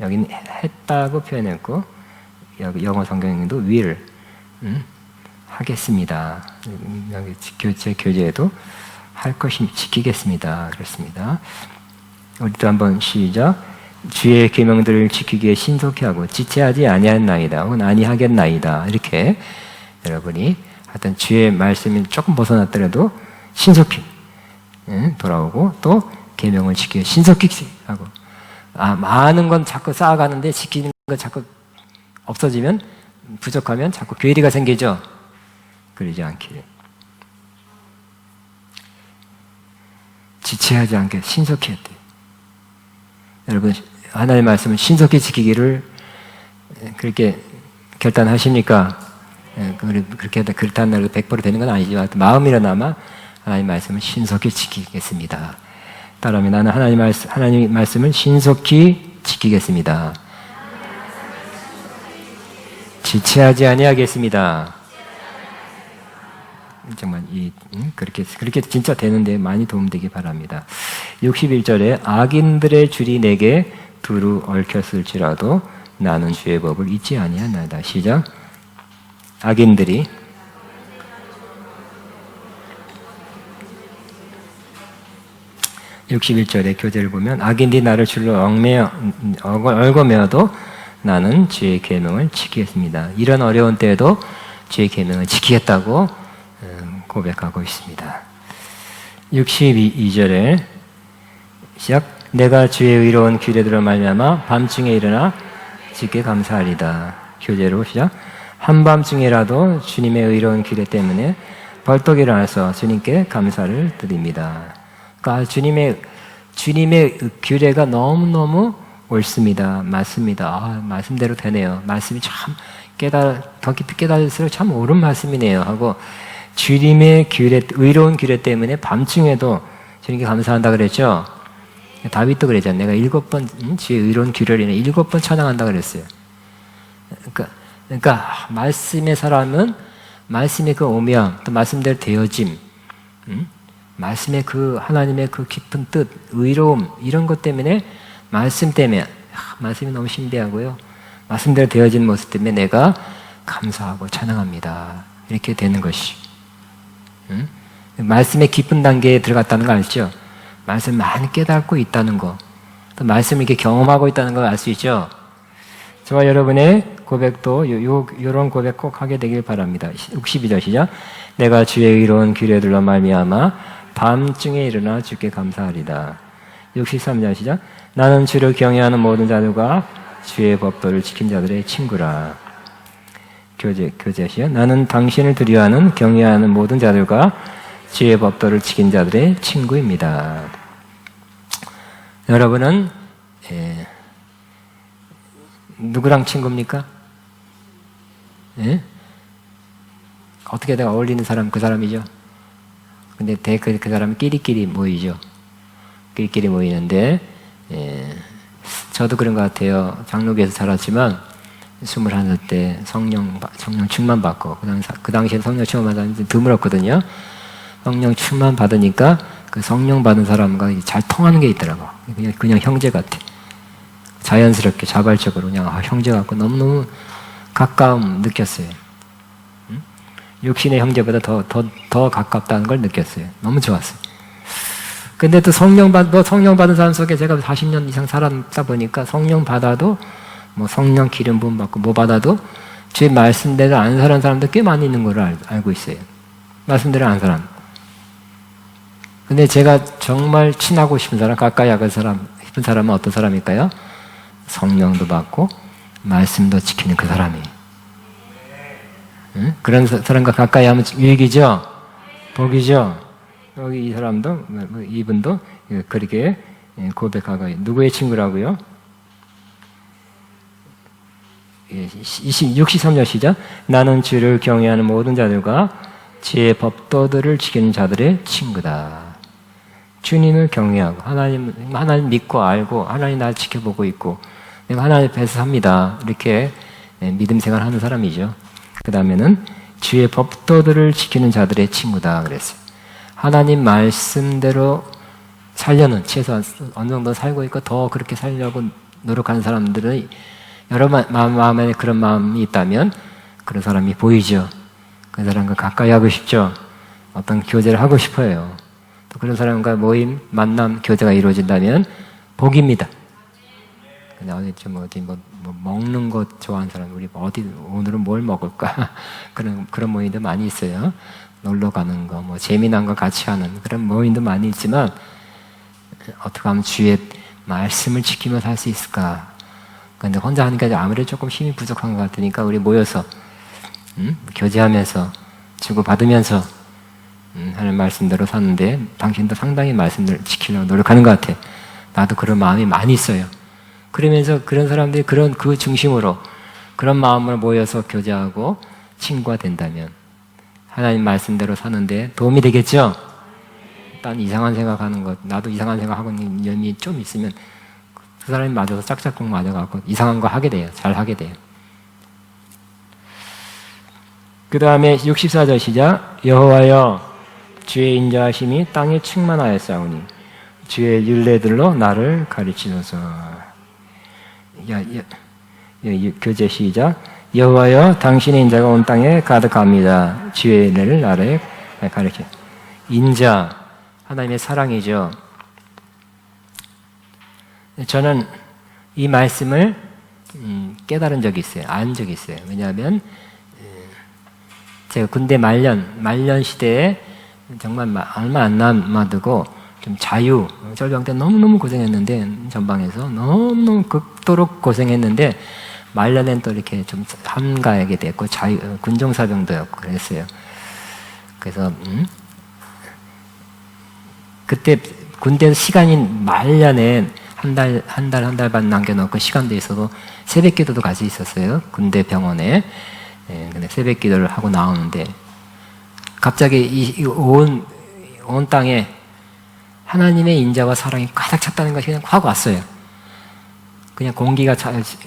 여기는 했다고 표현했고 여기 영어 성경에도 will 하겠습니다. 여기 제 교재에도 할 것이 지키겠습니다. 그렇습니다. 우리도 한번 시작. 주의 계명들을 지키기에 신속히 하고 지체하지 아니하나이다. 혹은 아니하겠나이다. 이렇게 여러분이 하여튼 주의 말씀이 조금 벗어났더라도 신속히 돌아오고 또 계명을 지키기에 신속히 하고 많은 건 자꾸 쌓아가는데 지키는 건 자꾸 없어지면 부족하면 자꾸 괴리가 생기죠. 그러지 않기를. 지체하지 않게 신속히 했대. 여러분 하나님의 말씀을 신속히 지키기를 그렇게 결단하십니까? 그렇게 결단을 100% 되는 건 아니지만 마음이라나마 하나님의 말씀을 신속히 지키겠습니다. 따라하면 나는 하나님의 말씀을 신속히 지키겠습니다. 지체하지 아니하겠습니다. 정말 그렇게 진짜 되는데 많이 도움되기 바랍니다. 61절에 악인들의 줄이 내게 두루 얽혔을지라도 나는 주의 법을 잊지 아니하나이다. 시작. 악인들이 61절의 교재를 보면 악인들이 나를 줄로 얽어매어도 나는 주의 계명을 지키겠습니다. 이런 어려운 때에도 주의 계명을 지키겠다고 고백하고 있습니다. 62절에 시작. 내가 주의 의로운 규례들로 말미암아 밤중에 일어나 주께 감사하리다. 교제로 시작. 한밤중에라도 주님의 의로운 규례 때문에 벌떡 일어나서 주님께 감사를 드립니다. 그러니까 주님의 규례가 너무너무 옳습니다. 맞습니다. 말씀대로 되네요. 말씀이 참 더 깊이 깨달을수록 참 옳은 말씀이네요 하고, 주님의 규례, 의로운 규례 때문에 밤중에도 주님께 감사한다 그랬죠. 다윗도 그랬잖아요. 내가 7번 주의 의로운 규례를 인해 7번 찬양한다 그랬어요. 그러니까 말씀의 사람은 말씀의 그 오명, 또 말씀대로 되어짐, 말씀의 그 하나님의 그 깊은 뜻, 의로움, 이런 것 때문에, 말씀 때문에, 말씀이 너무 신비하고요, 말씀대로 되어진 모습 때문에 내가 감사하고 찬양합니다. 이렇게 되는 것이, 말씀의 깊은 단계에 들어갔다는 거 알죠? 말씀을 많이 깨닫고 있다는 거, 또 말씀을 이렇게 경험하고 있다는 걸 알 수 있죠? 저와 여러분의 고백도 이런 고백 꼭 하게 되길 바랍니다. 62절 시작. 내가 주의 의로운 규례들로 말미암아 밤중에 일어나 주께 감사하리다. 63절 시작. 나는 주를 경외하는 모든 자들과 주의 법도를 지킨 자들의 친구라. 교제 시작. 나는 당신을 두려워하는 경외하는 모든 자들과 주의 법도를 지킨 자들의 친구입니다. 여러분은 누구랑 친구입니까? 예? 어떻게 내가 어울리는 사람 그 사람이죠. 근데 그 사람은 끼리끼리 모이죠. 끼리끼리 모이는데, 저도 그런 것 같아요. 장로교에서 자랐지만 21살 때 성령 충만 받고, 그 당시에 성령 충만 받은 사람이 드물었거든요. 성령 충만 받으니까 그 성령 받은 사람과 잘 통하는 게 있더라고. 그냥 형제 같아. 자연스럽게 자발적으로 그냥 형제 같고 너무너무 가까움 느꼈어요. 육신의 형제보다 더 가깝다는 걸 느꼈어요. 너무 좋았어요. 근데 또 성령 받은 사람 속에 제가 40년 이상 살았다 보니까, 성령 받아도 뭐 성령 기름 부음 받고 뭐 받아도 제 말씀대로 안 사는 사람도 꽤 많이 있는 걸 알고 있어요. 말씀대로 안 사람. 근데 제가 정말 친하고 싶은 사람, 가까이 하고 싶은 사람은 어떤 사람일까요? 성령도 받고 말씀도 지키는 그 사람이. 응? 그런 사람과 가까이 하면 유익이죠? 복이죠? 여기 이 사람도, 이분도 그렇게 고백하고, 누구의 친구라고요? 63절 시작. 나는 주를 경외하는 모든 자들과 주의 법도들을 지키는 자들의 친구다. 주님을 경외하고, 하나님 믿고 알고, 하나님 나를 지켜보고 있고, 내가 하나님 앞에서 삽니다. 이렇게 믿음 생활하는 사람이죠. 그 다음에는 주의 법도들을 지키는 자들의 친구다 그랬어요. 하나님 말씀대로 살려는, 최소한 어느 정도 살고 있고 더 그렇게 살려고 노력하는 사람들은, 여러 마음에 그런 마음이 있다면 그런 사람이 보이죠. 그 사람과 가까이 하고 싶죠. 어떤 교제를 하고 싶어요. 또 그런 사람과 모임, 만남, 교제가 이루어진다면 복입니다. 근데 어디 먹는 것 좋아하는 사람, 우리 오늘은 뭘 먹을까? 그런 모임도 많이 있어요. 놀러 가는 거, 재미난 거 같이 하는 그런 모임도 많이 있지만, 어떻게 하면 주의 말씀을 지키며 살 수 있을까? 근데 혼자 하니까 아무래도 조금 힘이 부족한 것 같으니까 우리 모여서 교제하면서 주고받으면서 하는 말씀대로 사는데, 당신도 상당히 말씀을 지키려고 노력하는 것 같아. 나도 그런 마음이 많이 있어요. 그러면서 그런 사람들이 그 중심으로 그런 마음으로 모여서 교제하고 친구가 된다면 하나님 말씀대로 사는데 도움이 되겠죠? 딴 이상한 생각하는 것, 나도 이상한 생각하고 있는 년이 좀 있으면 그 사람이 맞아서 짝짝꿍 맞아갖고 이상한 거 하게 돼요. 잘 하게 돼요. 그 다음에 64절 시작. 여호와여 주의 인자하심이 땅에 충만하였사오니 주의 율례들로 나를 가르치소서. 교제 시작. 여호와여 당신의 인자가 온 땅에 가득합니다. 주의 율례를 나를 가르쳐. 인자, 하나님의 사랑이죠. 저는 이 말씀을 깨달은 적이 있어요. 안 적이 있어요. 왜냐하면 제가 군대 말년 시대에 정말 얼마 안 남아두고 좀 전병 때 너무너무 고생했는데, 전방에서 너무너무 극도로 고생했는데, 말년엔 또 이렇게 좀 한가하게 됐고, 군종사병도였고, 그랬어요. 그래서, 그때 군대 시간이 말년엔 한 달 반 남겨놓고 시간도 있어도 새벽 기도도 같이 있었어요. 군대 병원에. 근데 새벽 기도를 하고 나오는데, 갑자기 온 땅에 하나님의 인자와 사랑이 가득 찼다는 것이 그냥 확 왔어요. 그냥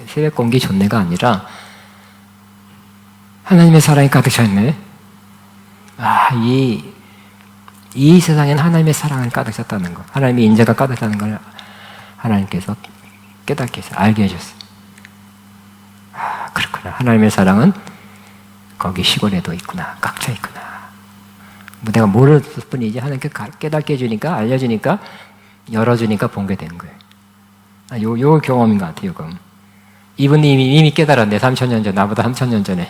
새벽 공기 좋네가 아니라, 하나님의 사랑이 가득 찼네. 이 세상에는 하나님의 사랑이 가득 찼다는 것, 하나님의 인자가 가득 찼다는 걸 하나님께서 깨닫게 해서 알게 해줬어요. 그렇구나. 하나님의 사랑은 거기 시골에도 있구나. 꽉 차 있구나. 내가 모를 뿐이지 하나님께 깨닫게 해주니까, 알려주니까, 열어주니까 본게 된 거예요. 요 경험인 것 같아요, 요금. 이분이 이미 깨달았네. 3,000년 전, 나보다 3,000년 전에.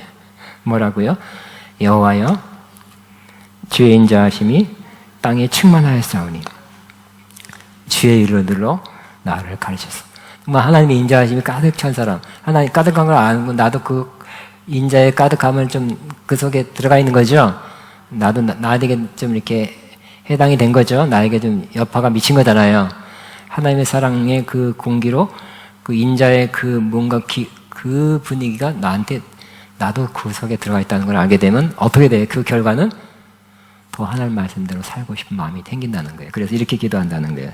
뭐라고요? 여호와여, 주의 인자하심이 땅에 충만하였사오니 주의 이름으로 나를 가르쳤어. 하나님의 인자하심이 가득 찬 사람, 하나님 가득한 걸 아는, 나도 그 인자의 가득함을 좀 그 속에 들어가 있는 거죠. 나도 나에게 좀 이렇게 해당이 된 거죠. 나에게 좀 여파가 미친 거잖아요. 하나님의 사랑의 그 공기로, 그 인자의 그 뭔가 그 분위기가 나도 그 속에 들어가 있다는 걸 알게 되면 어떻게 돼? 그 결과는 더 하나님 말씀대로 살고 싶은 마음이 생긴다는 거예요. 그래서 이렇게 기도한다는 거예요.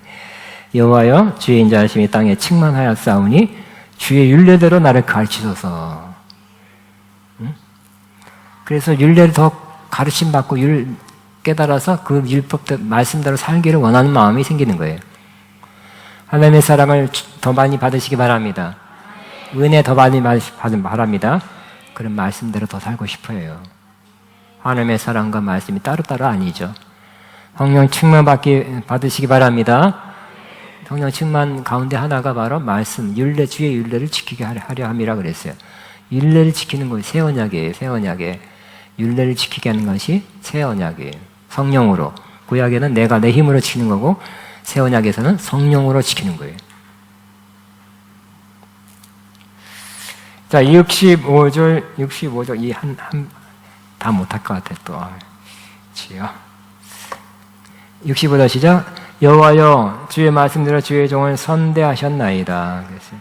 여호와여, 주의 인자하심이 땅에 충만하였사오니 주의 율례대로 나를 가르치소서. 그래서 율례를 더 가르침 받고 깨달아서 그 율법대로 말씀대로 살기를 원하는 마음이 생기는 거예요. 하나님의 사랑을 더 많이 받으시기 바랍니다. 은혜 더 많이 받으시기 바랍니다. 그런 말씀대로 더 살고 싶어요. 하나님의 사랑과 말씀이 따로따로 아니죠. 성령 충만 받으시기 바랍니다. 성령 충만 가운데 하나가 바로 말씀, 주의 율례를 지키게 하려 함이라 그랬어요. 율례를 지키는 것이 새 언약이에요. 새 언약에 율례를 지키게 하는 것이 새 언약이에요. 성령으로. 구약에는 내가 내 힘으로 지키는 거고, 새 언약에서는 성령으로 지키는 거예요. 자, 65절 이 다 못할 것 같아 또. 지요. 65절 시작. 여호와여, 주의 말씀대로 주의 종을 선대하셨나이다. 그래서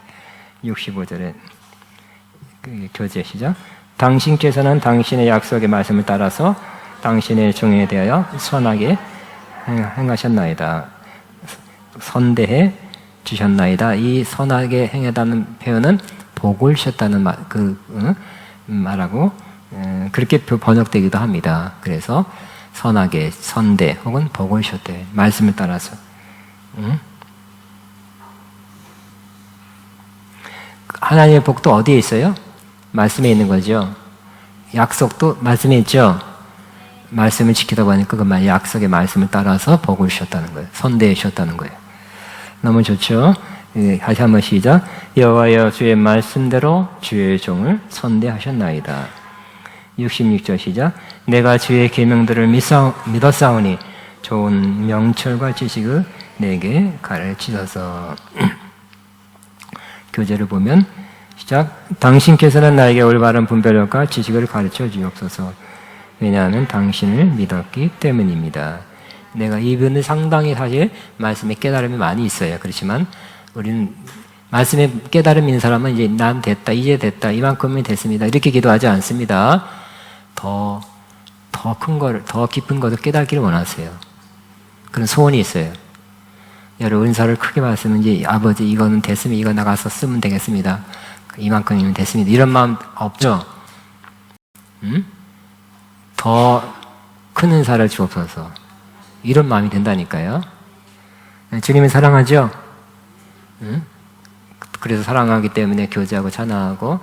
65절에 교재 시작. 당신께서는 당신의 약속의 말씀을 따라서 당신의 종에 대하여 선하게 행하셨나이다. 선대해 주셨나이다. 이 선하게 행하다는 표현은 복을 주셨다는 말하고 그렇게 번역되기도 합니다. 그래서 선하게, 선대 혹은 복을 주셨대. 말씀을 따라서. 하나님의 복도 어디에 있어요? 말씀에 있는 거죠. 약속도 말씀에 있죠. 말씀을 지키다 보니까 그 약속의 말씀을 따라서 복을 주셨다는 거예요. 선대해 주셨다는 거예요. 너무 좋죠? 다시 한번 시작. 여호와여, 주의 말씀대로 주의 종을 선대하셨나이다. 66절 시작. 내가 주의 계명들을 믿었사오니 좋은 명철과 지식을 내게 가르치소서. 교재를 보면 시작. 당신께서는 나에게 올바른 분별력과 지식을 가르쳐 주옵소서. 왜냐하면 당신을 믿었기 때문입니다. 내가 이분은 상당히 사실 말씀에 깨달음이 많이 있어요. 그렇지만 우리는 말씀에 깨달음이 있는 사람은 이제 난 됐다, 이제 됐다, 이만큼이 됐습니다. 이렇게 기도하지 않습니다. 더 큰 거를, 더 깊은 것을 깨닫기를 원하세요. 그런 소원이 있어요. 여러분 은사를 크게 받았으면 이제 아버지 이거는 됐으면 이거 나가서 쓰면 되겠습니다. 이만큼이면 됐습니다. 이런 마음 없죠? 더 큰 은사를 주옵소서. 이런 마음이 된다니까요. 주님을 사랑하죠? 그래서 사랑하기 때문에 교제하고 찬양하고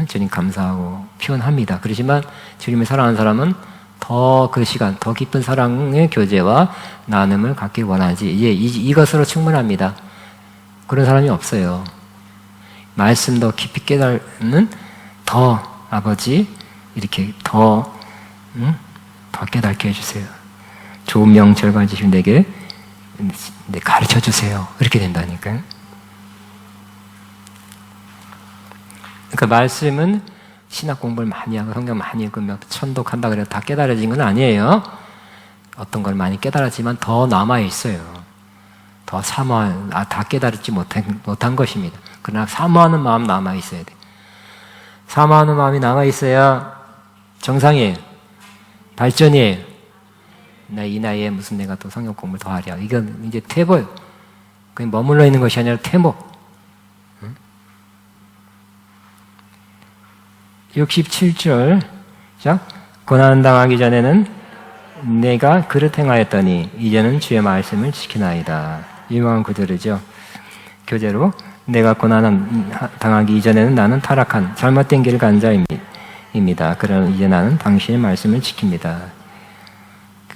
주님 감사하고 표현합니다. 그렇지만 주님을 사랑하는 사람은 더 그 시간, 더 깊은 사랑의 교제와 나눔을 갖길 원하지. 이것으로 충분합니다. 그런 사람이 없어요. 말씀 더 깊이 깨달는 더 아버지 이렇게 더 깨닫게 해주세요. 좋은 명철 가지신 내게 가르쳐 주세요. 이렇게 된다니까요. 그러니까 말씀은 신학 공부를 많이 하고 성경 많이 읽으면 천독한다 그래도 다 깨달아진 건 아니에요. 어떤 걸 많이 깨달았지만 더 남아 있어요. 더 다 깨달지 못한 것입니다. 그러나 사모하는 마음 남아 있어야 돼. 사모하는 마음이 남아 있어야 정상이에요. 발전이에요. 이 나이에 무슨 내가 또 성경 공부를 더 하랴. 이건 이제 퇴보예요. 그냥 머물러 있는 것이 아니라 퇴보. 67절. 자, 고난당하기 전에는 내가 그릇 행하였더니 이제는 주의 말씀을 지키나이다. 유명한 구절이죠. 교재로 내가 고난 당하기 이전에는 나는 타락한 잘못된 길을 간 자입니다. 그러나 이제 나는 당신의 말씀을 지킵니다.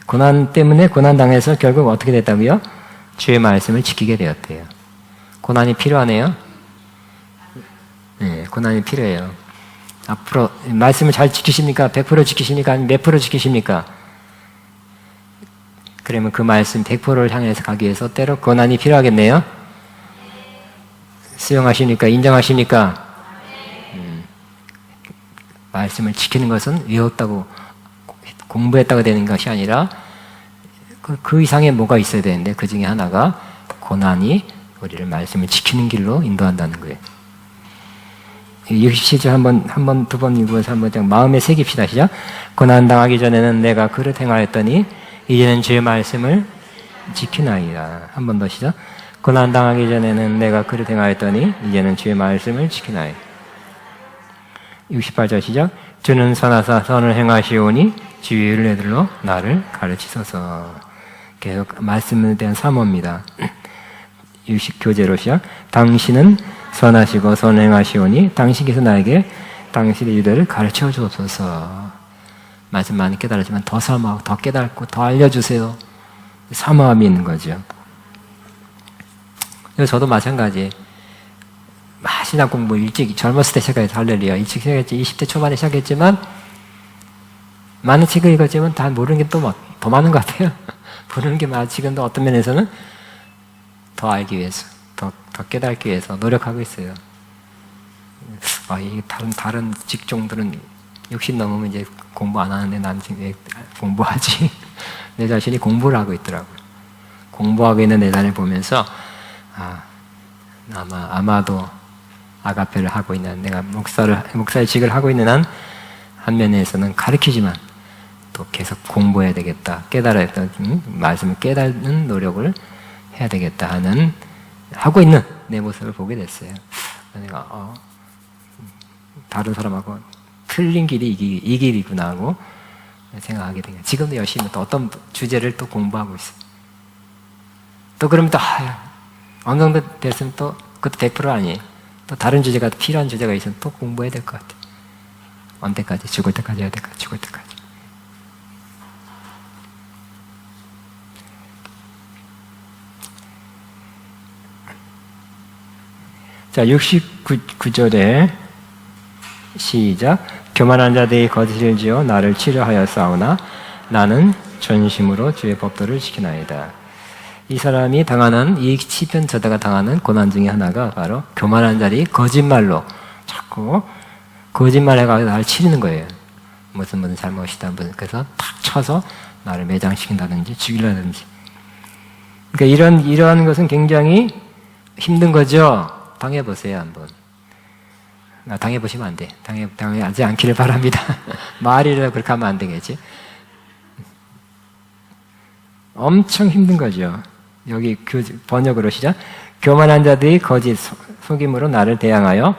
고난 때문에 고난 당해서 결국 어떻게 됐다고요? 주의 말씀을 지키게 되었대요. 고난이 필요하네요. 네, 고난이 필요해요. 앞으로 말씀을 잘 지키십니까? 100% 지키십니까? 아니면 몇 프로 지키십니까? 그러면 그 말씀 100%를 향해서 가기 위해서 때로 고난이 필요하겠네요. 수용하십니까? 인정하십니까? 말씀을 지키는 것은 외웠다고 공부했다고 되는 것이 아니라 그 이상의 뭐가 있어야 되는데 그 중에 하나가 고난이 우리를 말씀을 지키는 길로 인도한다는 거예요. 67절 한 번, 두 번 읽어서 한번 마음에 새깁시다. 시작. 고난 당하기 전에는 내가 그릇 행하였더니 이제는 주의 말씀을 지키나이다. 한 번 더 시작. 고난 당하기 전에는 내가 그릇 행하였더니 이제는 주의 말씀을 지키나이다. 68절 시작. 주는 선하사 선을 행하시오니 주의 윤례들로 나를 가르치소서. 계속 말씀에 대한 사모입니다. 60교제로 시작. 당신은 선하시고 선행하시오니 당신께서 나에게 당신의 유대를 가르쳐 주옵소서. 말씀 많이 깨달았지만 더 사모하고 더 깨닫고 더 알려주세요. 사모함이 있는 거죠. 저도 마찬가지. 신학 공부 일찍 젊었을 때 시작해서 할렐루야. 일찍 시작했지. 20대 초반에 시작했지만 많은 책을 읽었지만 다 모르는 게 또 더 많은 것 같아요. 모르는 게 지금도 어떤 면에서는 더 알기 위해서 더 깨닫기 위해서 노력하고 있어요. 이 다른 직종들은 60 넘으면 이제 공부 안 하는데 난 지금 왜 공부하지? 내 자신이 공부를 하고 있더라고요. 공부하고 있는 내 자신을 보면서 아마도 아가페를 하고 있는 내가 목사의 직을 하고 있는 한 면에서는 가르치지만 또 계속 공부해야 되겠다. 깨달아야 말씀을 깨닫는 노력을 해야 되겠다 하고 있는 내 모습을 보게 됐어요. 내가 다른 사람하고 틀린 길이 이 길이구나 하고 생각하게 된 거예요. 지금도 열심히 또 어떤 주제를 또 공부하고 있어요. 또 그러면 또 어느 정도 됐으면 또 그것도 100% 아니에요. 또 다른 주제가 필요한 주제가 있으면 또 공부해야 될 것 같아요. 언제까지? 죽을 때까지 해야 될 것 같아요. 죽을 때까지. 자, 69절에 시작. 교만한 자들이 거짓을 지어 나를 치료하여 싸우나 나는 전심으로 주의 법도를 지키나이다. 이 사람이 당하는 이 시편 저자가 당하는 고난 중에 하나가 바로 교만한 자들이 거짓말로 자꾸 거짓말해가지고 나를 치르는 거예요. 무슨 잘못이다. 그래서 탁 쳐서 나를 매장시킨다든지 죽이려든지. 그러니까 이러한 것은 굉장히 힘든 거죠. 당해보세요, 한번. 당해보시면 안 돼. 당하지 않기를 바랍니다. 말이라도 그렇게 하면 안 되겠지. 엄청 힘든 거죠. 여기 번역으로 시작. 교만한 자들이 거짓 속임으로 나를 대항하여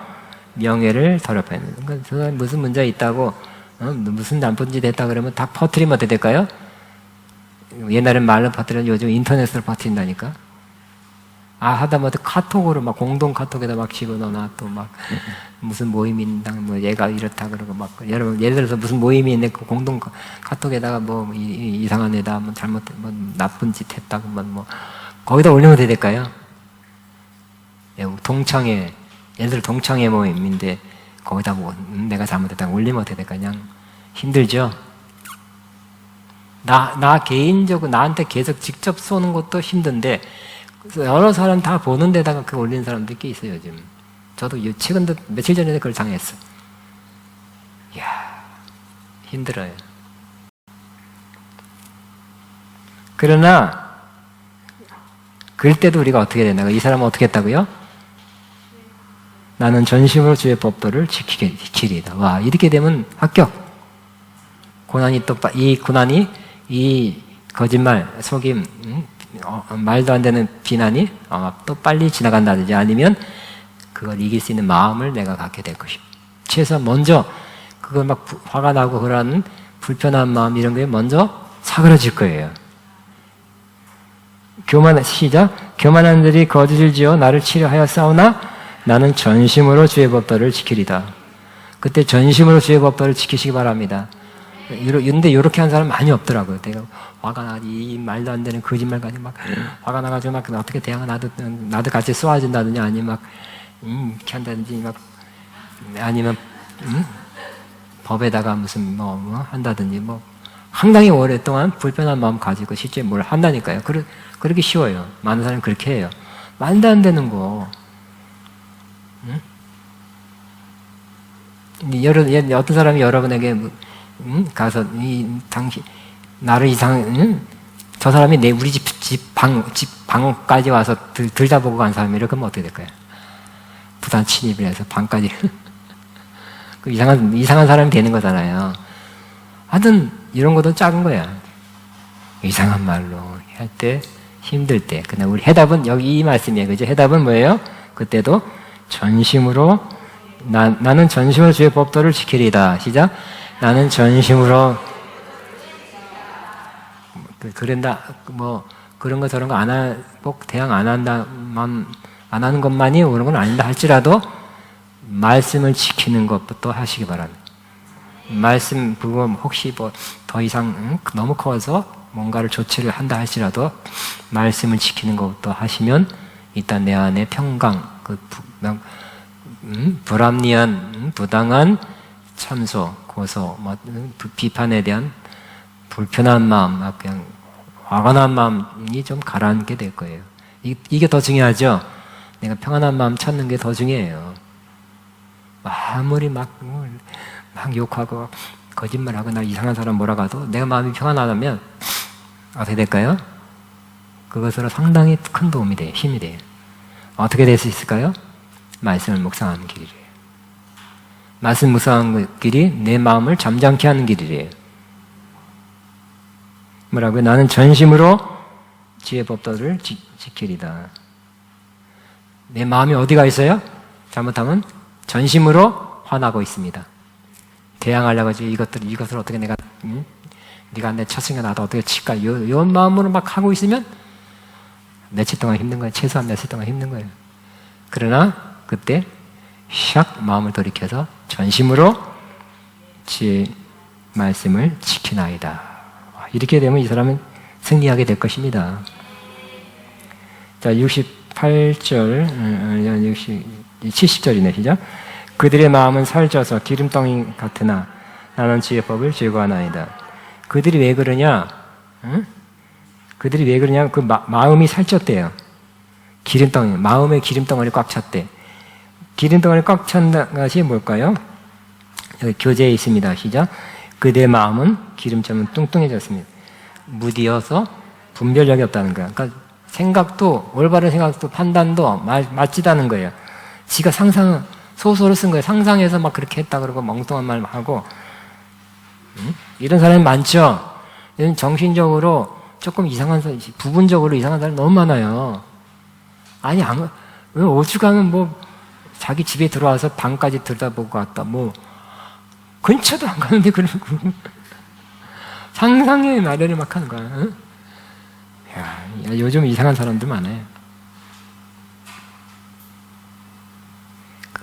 명예를 더럽히는. 그러니까 무슨 문제 있다고 무슨 나쁜 짓 했다 그러면 다 퍼뜨리면 어떻게 될까요? 옛날엔 말로 퍼뜨리는 요즘 인터넷으로 퍼뜨린다니까. 하다못해 카톡으로 막 공동 카톡에다 막 집어넣어놔. 또 막 무슨 모임이 있당 뭐 얘가 이렇다 그러고 막 예를 들어서 무슨 모임이 있는데 그 공동 카톡에다가 뭐 이상한 애다 뭐 잘못 뭐 나쁜 짓 했다고 뭐 거기다 올리면 어떻게 될까요? 동창회 예를 들어 동창회 모임인데 거기다 뭐 내가 잘못했다 올리면 어떻게 될까? 그냥 힘들죠. 나 개인적으로 나한테 계속 직접 쏘는 것도 힘든데 여러 사람 다 보는 데다가 그 올리는 사람도 꽤 있어요 요즘. 저도 최근도 며칠 전에 그걸 당했어. 이야, 힘들어요. 그러나 그럴 때도 우리가 어떻게 되나? 이 사람은 어떻게 했다고요? 나는 전심으로 주의 법도를 지키리이다. 와, 이렇게 되면 합격. 이 고난이 이 거짓말, 속임, 말도 안 되는 비난이 또 빨리 지나간다든지 아니면 그걸 이길 수 있는 마음을 내가 갖게 될 것이고, 최소한 먼저 그걸 막 화가 나고 그러는 불편한 마음 이런 게 먼저 사그러질 거예요. 시작. 교만한 자들이 거짓을 지어 나를 치려하여 싸우나 나는 전심으로 주의 법도를 지키리다. 그때 전심으로 주의 법도를 지키시기 바랍니다. 근데 이렇게 한 사람 많이 없더라고요. 내가 화가 나, 이 말도 안 되는 거짓말까지 막 화가 나가지고 막 어떻게 대항 나도 같이 쏘아준다든지 아니면 막 이렇게 한다든지 막 아니면 법에다가 무슨 뭐 한다든지 뭐 상당히 오랫동안 불편한 마음 가지고 실제 뭘 한다니까요. 그렇게 쉬워요. 많은 사람이 그렇게 해요. 말도 안 되는 거. 어떤 사람이 여러분에게 가서 나를 저 사람이 우리 집 방까지 와서 들다보고 간 사람이 이렇게 하면 어떻게 될까요? 부산 침입을 해서 방까지 그 이상한 사람이 되는 거잖아요. 하여튼 이런 것도 작은 거야. 이상한 말로 할 때 힘들 때. 그냥 우리 해답은 여기 이 말씀이에요. 그죠? 해답은 뭐예요? 그때도 전심으로 나는 전심으로 주의 법도를 지키리다. 시작. 나는 전심으로 그런다 뭐 그런 거 저런 거 꼭 대항 안 하는 것만이 그런 건 아닌다 할지라도 말씀을 지키는 것부터 하시기 바랍니다. 말씀 그거 혹시 뭐 더 이상 너무 커서 뭔가를 조치를 한다 할지라도 말씀을 지키는 것부터 하시면 일단 내 안에 평강, 불합리한, 부당한 참소, 고소, 비판에 대한 불편한 마음, 그냥 화가 난 마음이 좀 가라앉게 될 거예요. 이게 더 중요하죠. 내가 평안한 마음 찾는 게 더 중요해요. 아무리 막 욕하고 거짓말하고 나 이상한 사람 뭐라고 해도 내가 마음이 평안하다면 어떻게 될까요? 그것으로 상당히 큰 도움이 돼요. 힘이 돼요. 어떻게 될 수 있을까요? 말씀을 묵상하는 길이래요. 말씀 묵상하는 길이 내 마음을 잠잠케 하는 길이래요. 뭐라고요? 나는 전심으로 주의 법도를 지키리다. 내 마음이 어디가 있어요? 잘못하면 전심으로 화나고 있습니다. 대항하려고 하지 이것을 어떻게 내가 네가 내 쳤으니까 나도 어떻게 칠까? 이런 마음으로 막 하고 있으면 며칠 동안 힘든 거예요. 최소한 며칠 동안 힘든 거예요. 그러나 그때 샥 마음을 돌이켜서 전심으로 주의 말씀을 지키나이다. 이렇게 되면 이 사람은 승리하게 될 것입니다. 자, 68절, 70절이네, 시작. 그들의 마음은 살쪄서 기름덩이 같으나 나는 주의 법을 즐거워하나이다. 그들이 왜 그러냐? 응? 그들이 왜 그러냐? 그 마음이 살쪘대요. 기름덩이, 마음의 기름덩어리 꽉 찼대. 기름덩어리 꽉 찬 것이 뭘까요? 여기 교재에 있습니다. 시작. 그들의 마음은 기름처럼 뚱뚱해졌습니다. 무디어서 분별력이 없다는 거야. 그러니까 생각도, 올바른 생각도 판단도 맞지도 않은 거예요. 지가 소설을 쓴 거예요. 상상해서 막 그렇게 했다 그러고 멍뚱한 말 하고. 이런 사람이 많죠? 정신적으로 조금 이상한 사람, 부분적으로 이상한 사람이 너무 많아요. 아니, 왜 오죽하면 뭐, 자기 집에 들어와서 방까지 들여다보고 왔다. 뭐, 근처도 안 가는데 그러고. 상상의 나래를 막 하는 거야. 응? 야, 요즘 이상한 사람들 많아요.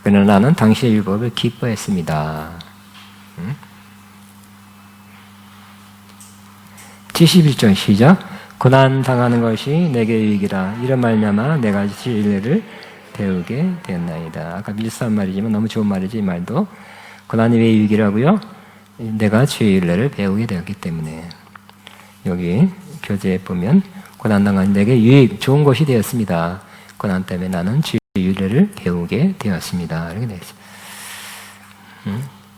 그러나 나는 당신의 율법을 기뻐했습니다. 응? 71절 시작. 고난 당하는 것이 내게 유익이라. 이런 말미암아 내가 진리를 배우게 되었나이다. 아까 밀수한 말이지만 너무 좋은 말이지 이 말도. 고난이 왜 유익이라고요? 내가 주의 윤례를 배우게 되었기 때문에. 여기 교재에 보면 고난당한 내게 유익, 좋은 것이 되었습니다. 고난 때문에 나는 주의 윤례를 배우게 되었습니다. 이렇게 되어 있습니다.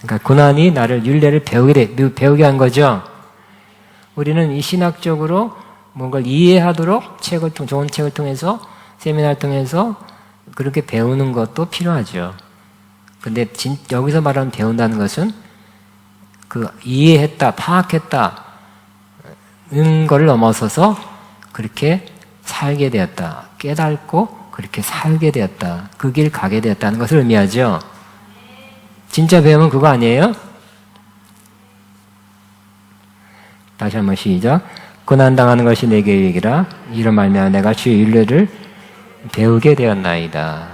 그러니까 고난이 나를 윤례를 배우게 한 거죠. 우리는 이 신학적으로 뭔가를 이해하도록 좋은 책을 통해서 세미나를 통해서 그렇게 배우는 것도 필요하죠. 근데 여기서 말하는 배운다는 것은 그 이해했다, 파악했다는 걸 넘어서서 그렇게 살게 되었다. 깨닫고 그렇게 살게 되었다. 그 길 가게 되었다는 것을 의미하죠. 진짜 배움은 그거 아니에요? 다시 한번 시작. 고난당하는 것이 내게 유익이라 이런 말미암아 내가 주의 윤례를 배우게 되었나이다.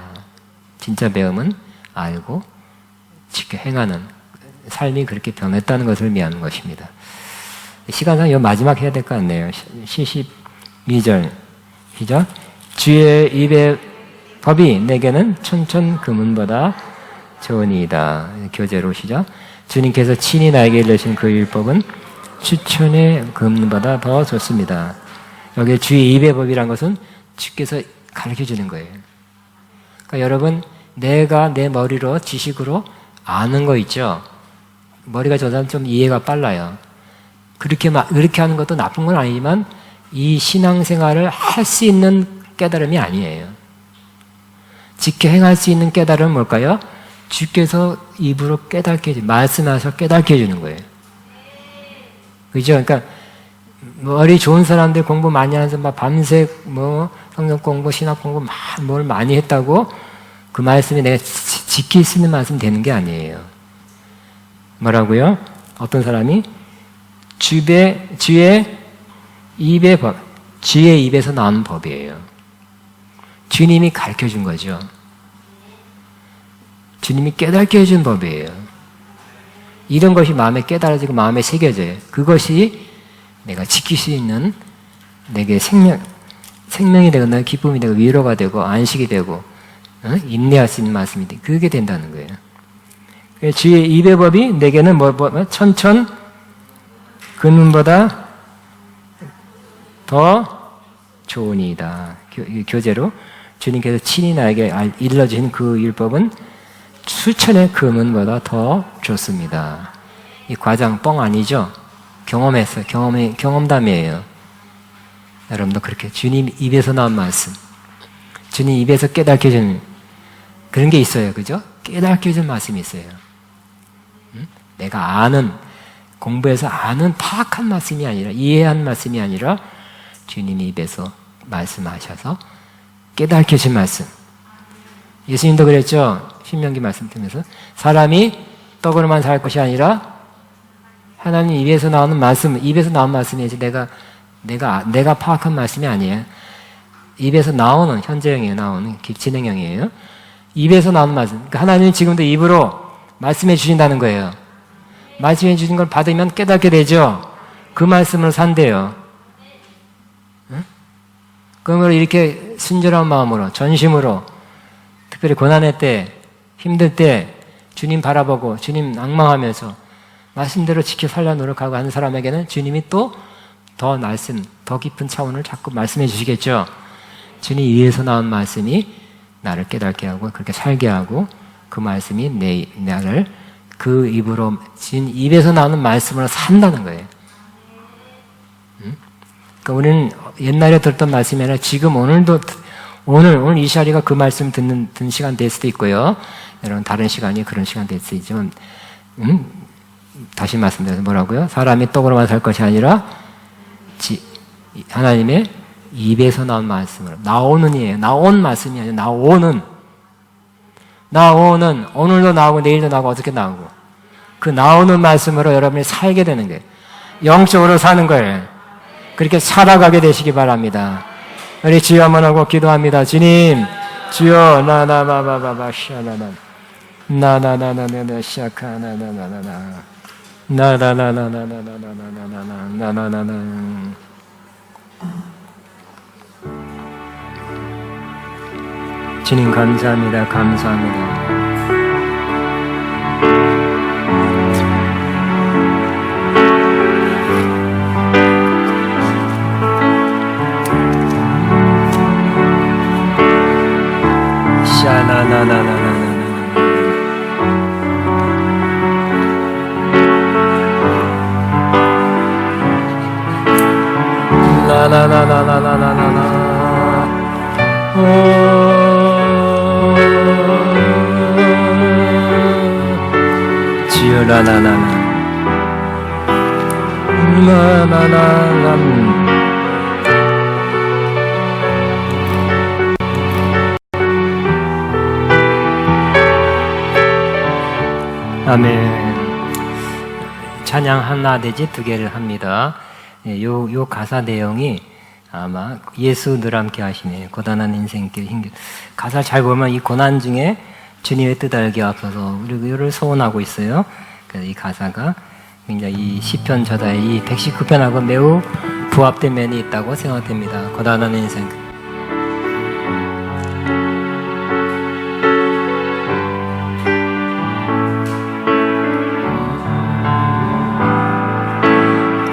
진짜 배움은 알고 지켜 행하는 삶이 그렇게 변했다는 것을 의미하는 것입니다. 시간상 이 마지막 해야 될 것 같네요. 72절 시작. 주의 입의 법이 내게는 천천 금은보다 좋으니이다. 교재로 시작. 주님께서 친히 나에게 일러신 그 율법은 추천의 금보다 더 좋습니다. 여기 주의 입의 법이란 것은 주께서 가르쳐 주는 거예요. 그러니까 여러분, 내가 내 머리로 지식으로 아는 거 있죠? 머리가 저 사람 좀 이해가 빨라요. 그렇게 하는 것도 나쁜 건 아니지만 이 신앙생활을 할 수 있는 깨달음이 아니에요. 지켜 행할 수 있는 깨달음은 뭘까요? 주께서 입으로 깨닫게 말씀하셔서 깨닫게 해주는 거예요. 그죠? 그러니까 머리 좋은 사람들 공부 많이 하면서 막 밤새 성경 공부, 신학 공부 뭘 많이 했다고 그 말씀이 내가 지킬 수 있는 말씀 되는 게 아니에요. 뭐라고요? 어떤 사람이 주의 입의 법, 주의 입에서 나오는 법이에요. 주님이 가르쳐 준 거죠. 주님이 깨닫게 해준 법이에요. 이런 것이 마음에 깨달아지고 마음에 새겨져요. 그것이 내가 지킬 수 있는 내게 생명이 되고 내 기쁨이 되고 위로가 되고 안식이 되고 인내할 수 있는 말씀이 돼. 그게 된다는 거예요. 주의 입의 법이 내게는 천천 금은보다 더 좋으니이다. 교재로 주님께서 친히 나에게 일러주신 그 율법은 수천의 금은보다 더 좋습니다. 이 과장 뻥 아니죠? 경험했어요. 경험담이에요. 여러분도 그렇게 주님 입에서 나온 말씀, 주님 입에서 깨닫게 해주는 그런 게 있어요. 그죠? 깨닫게 해주는 말씀이 있어요. 내가 아는, 공부해서 아는 파악한 말씀이 아니라, 이해한 말씀이 아니라 주님 입에서 말씀하셔서 깨닫게 해준 말씀. 예수님도 그랬죠? 신명기 말씀 통해서 사람이 떡으로만 살 것이 아니라 하나님 입에서 나오는 말씀, 입에서 나온 말씀이지 내가 파악한 말씀이 아니에요. 입에서 나오는 현재형이에요. 나오는 진행형이에요. 입에서 나오는 말씀. 그러니까 하나님이 지금도 입으로 말씀해 주신다는 거예요. 말씀해 주신 걸 받으면 깨닫게 되죠. 그 말씀을 산대요. 응? 그러므로 이렇게 순전한 마음으로 전심으로 특별히 고난의 때 힘들 때 주님 바라보고 주님 낭망하면서 말씀대로 지켜 살려 노력하고 하는 사람에게는 주님이 또 더 깊은 차원을 자꾸 말씀해 주시겠죠. 주님 위에서 나온 말씀이 나를 깨닫게 하고 그렇게 살게 하고 그 말씀이 나를 그 입으로 진 입에서 나오는 말씀으로 산다는 거예요. 그러니까 우리는 옛날에 들었던 말씀이 아니라 지금 오늘 이 자리가 그 말씀 듣는 시간 될 수도 있고요. 여러분 다른 시간이 그런 시간 될 수 있지만 다시 말씀드려서 뭐라고요? 사람이 떡으로만 살 것이 아니라 하나님의 입에서 나온 말씀으로 나오는이에요. 나온 말씀이 아니라 나오는 오늘도 나오고 내일도 나오고 어떻게 나오고 그 나오는 말씀으로 여러분이 살게 되는 거예요. 영적으로 사는 거예요. 그렇게 살아가게 되시기 바랍니다. 우리 주여 한번 하고 기도합니다. 주님, 주여 나나바바바바 샤나나 나나나나나나 샤카나나나나나 나나나나나나나나나나나나나 주님 감사합니다. 감사합니다. 샤나나나나나나 라라라라라라라라 지어라나나나 라라라라 아멘. 찬양 하나 되지 두 개를 합니다. 요 가사 내용이 아마 예수 늘 함께 하시네. 고단한 인생길 힘겨. 가사 잘 보면 이 고난 중에 주님의 뜻 알게 앞서서 우리를 소원하고 있어요. 그래서 이 가사가 굉장히 이 시편 저자의 이 119편하고 매우 부합된 면이 있다고 생각됩니다. 고단한 인생.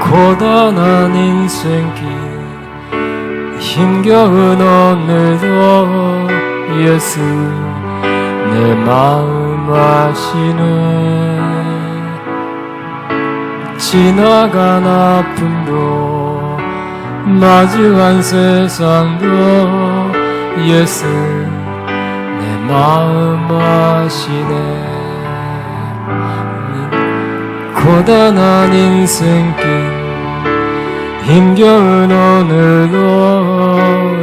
고단한 인생길 힘겨운 오늘도 예수 내 마음 아시네. 지나간 아픔도 마주한 세상도 예수 내 마음 아시네. 고단한 인생길 힘겨운 오늘도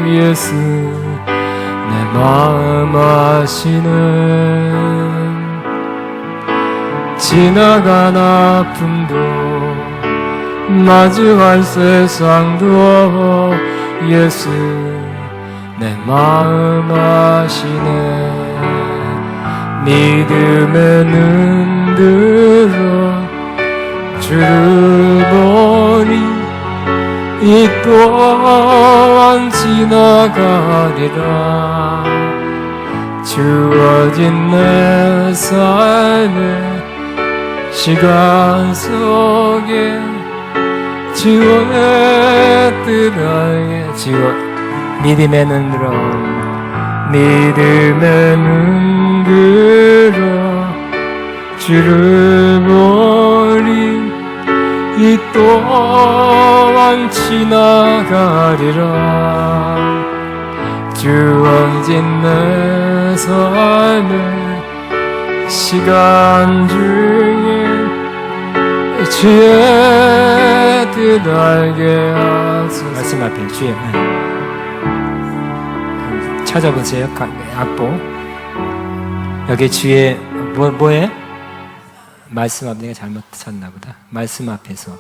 예수 내 마음 아시네. 지나간 아픔도 마주할 세상도 예수 내 마음 아시네. 믿음의 눈 들어 주를 보니 이 또한 지나가리라. 주어진 내 삶의 시간 속에 주의 뜻 알게 믿음의 눈으로 들어 주를 보니 이 또한 지나가리라. 주어진 내 삶의 시간 중에 주의 뜻 알게 하소서. 말씀 앞에 주의 찾아보세요. 악보 여기 주의 뭐에? 말씀 앞에 내가 잘못 찾나 보다. 말씀 앞에서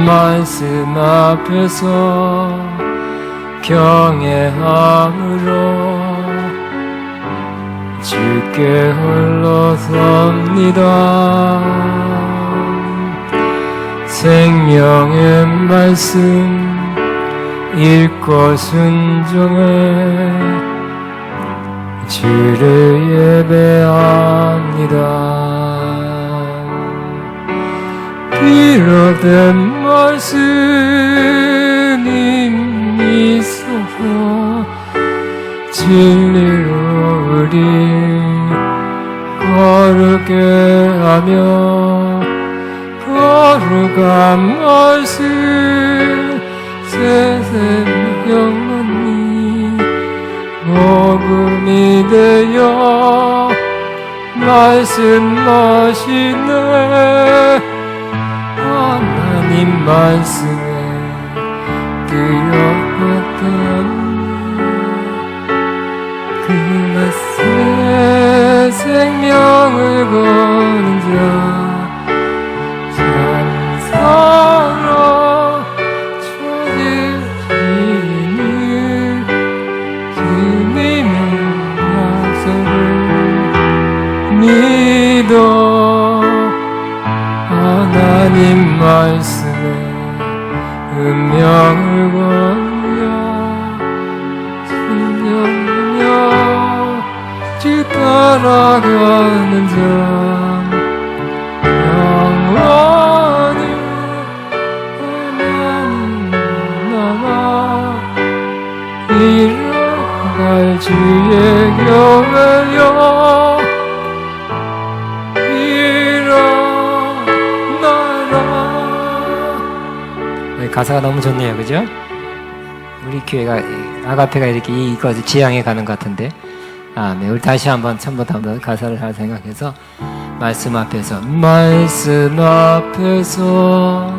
말씀 앞에서 경외함으로 주께 홀로 섭니다. 생명의 말씀 읽고 순종해 주를 예배합니다. 비롯된 말씀이 있어서 진리로 우리 거룩게 하며 거룩한 말씀 새샘 영원히 복음이 되어 말씀하시네. 하나님 말씀에 들어왔던 그 말씀 하나님 말씀에 운명을 걸려 순종하며 주 따라가는 자 영원히 하나님 나라 이뤄갈 주의 교회여 가사가 너무 좋네요, 그죠? 우리 교회가 아가페가 이렇게 이것을 지향해 가는 것 같은데, 네, 우리 다시 한번 처음부터 한번 가사를 잘 생각해서 말씀 앞에서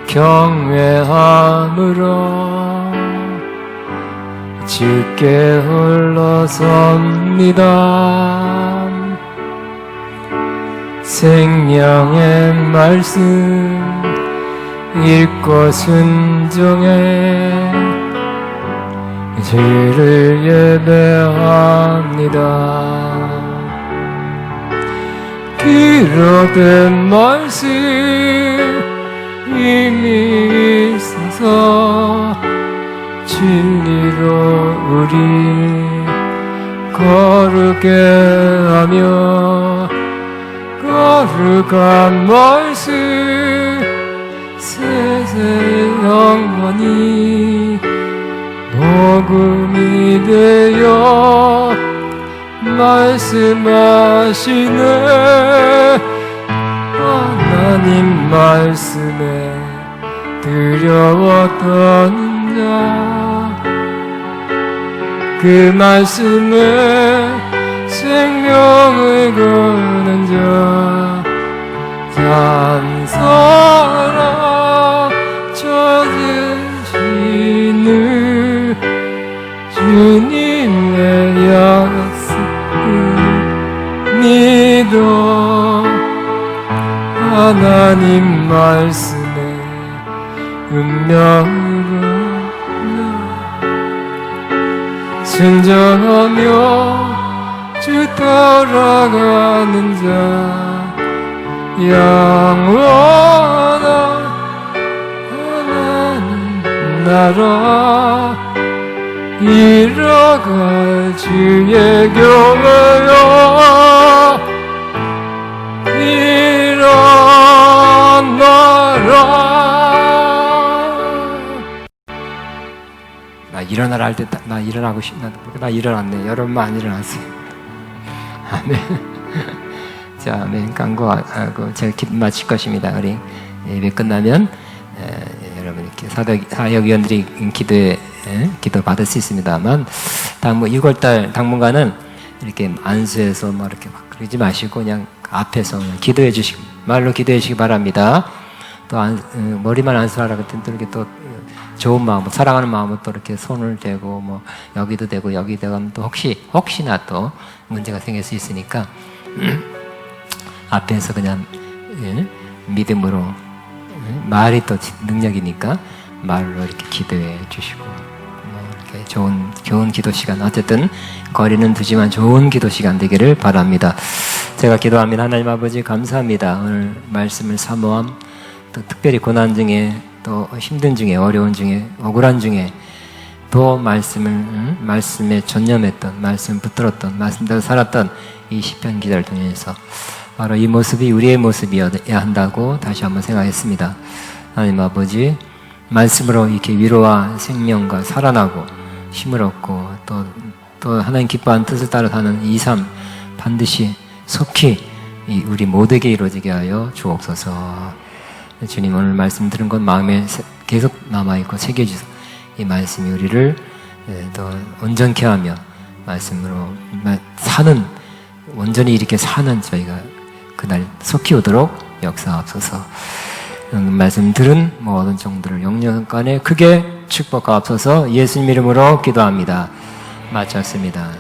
경외함으로 주께 홀로 섭니다. 생명의 말씀 읽고 순종해 주를 예배합니다. 기록된 말씀 이미 있어서 진리로 우리 거룩게 하며 거룩한 말씀 세세 영원히 복음이 되어 말씀하시네. 하나님 말씀에 두려웠던 자 그 말씀에 생명을 거는 자 찬송하라 저주시는 주님의 약속을 믿어 하나님 말씀에 운명으로 순종하며 주 따라가는 자 영원한 하나님 나라 이뤄갈 주의 교회여 일어나라. 나 일어나라 할 때 나 일어나고 싶나? 나 일어났네. 여러분만 안 일어났어요. 아멘. 자, 아멘. 광고하고 제가 기도 마칠 것입니다. 우리 예배 끝나면 여러분 이렇게 사역위원들이 기도 받을 수 있습니다만, 6월달 당분간은 이렇게 안수해서 뭐 이렇게 막 그러지 마시고 그냥 앞에서 말로 기도해 주시기 바랍니다. 또 머리만 안수하라 그랬더니 또 이렇게 또 좋은 마음, 사랑하는 마음으로 또 이렇게 손을 대고 뭐 여기도 대고 여기 대고 하면 또 혹시나 또 문제가 생길 수 있으니까 앞에서 그냥 믿음으로 말이 또 능력이니까 말로 이렇게 기도해 주시고 뭐 이렇게 좋은 기도 시간, 어쨌든 거리는 두지만 좋은 기도 시간 되기를 바랍니다. 제가 기도합니다. 하나님 아버지 감사합니다. 오늘 말씀을 사모함, 또 특별히 고난 중에 또 힘든 중에 어려운 중에 억울한 중에 또 말씀에 전념했던, 말씀 붙들었던, 말씀대로 살았던 이 시편 기자를 통해서 바로 이 모습이 우리의 모습이어야 한다고 다시 한번 생각했습니다. 하나님 아버지, 말씀으로 이렇게 위로와 생명과 살아나고 힘을 얻고 또 하나님 기뻐하는 뜻을 따라 사는 이 삶 반드시 속히 우리 모두에게 이루어지게 하여 주옵소서. 주님, 오늘 말씀 들은 것 마음에 계속 남아있고 새겨주셔서 이 말씀이 우리를 더 온전케 하며 말씀으로 온전히 이렇게 사는 저희가 그날 속히 오도록 역사하옵소서. 말씀 들은 모든 종들을 영년간에 크게 축복하옵소서. 예수님 이름으로 기도합니다. 마쳤습니다.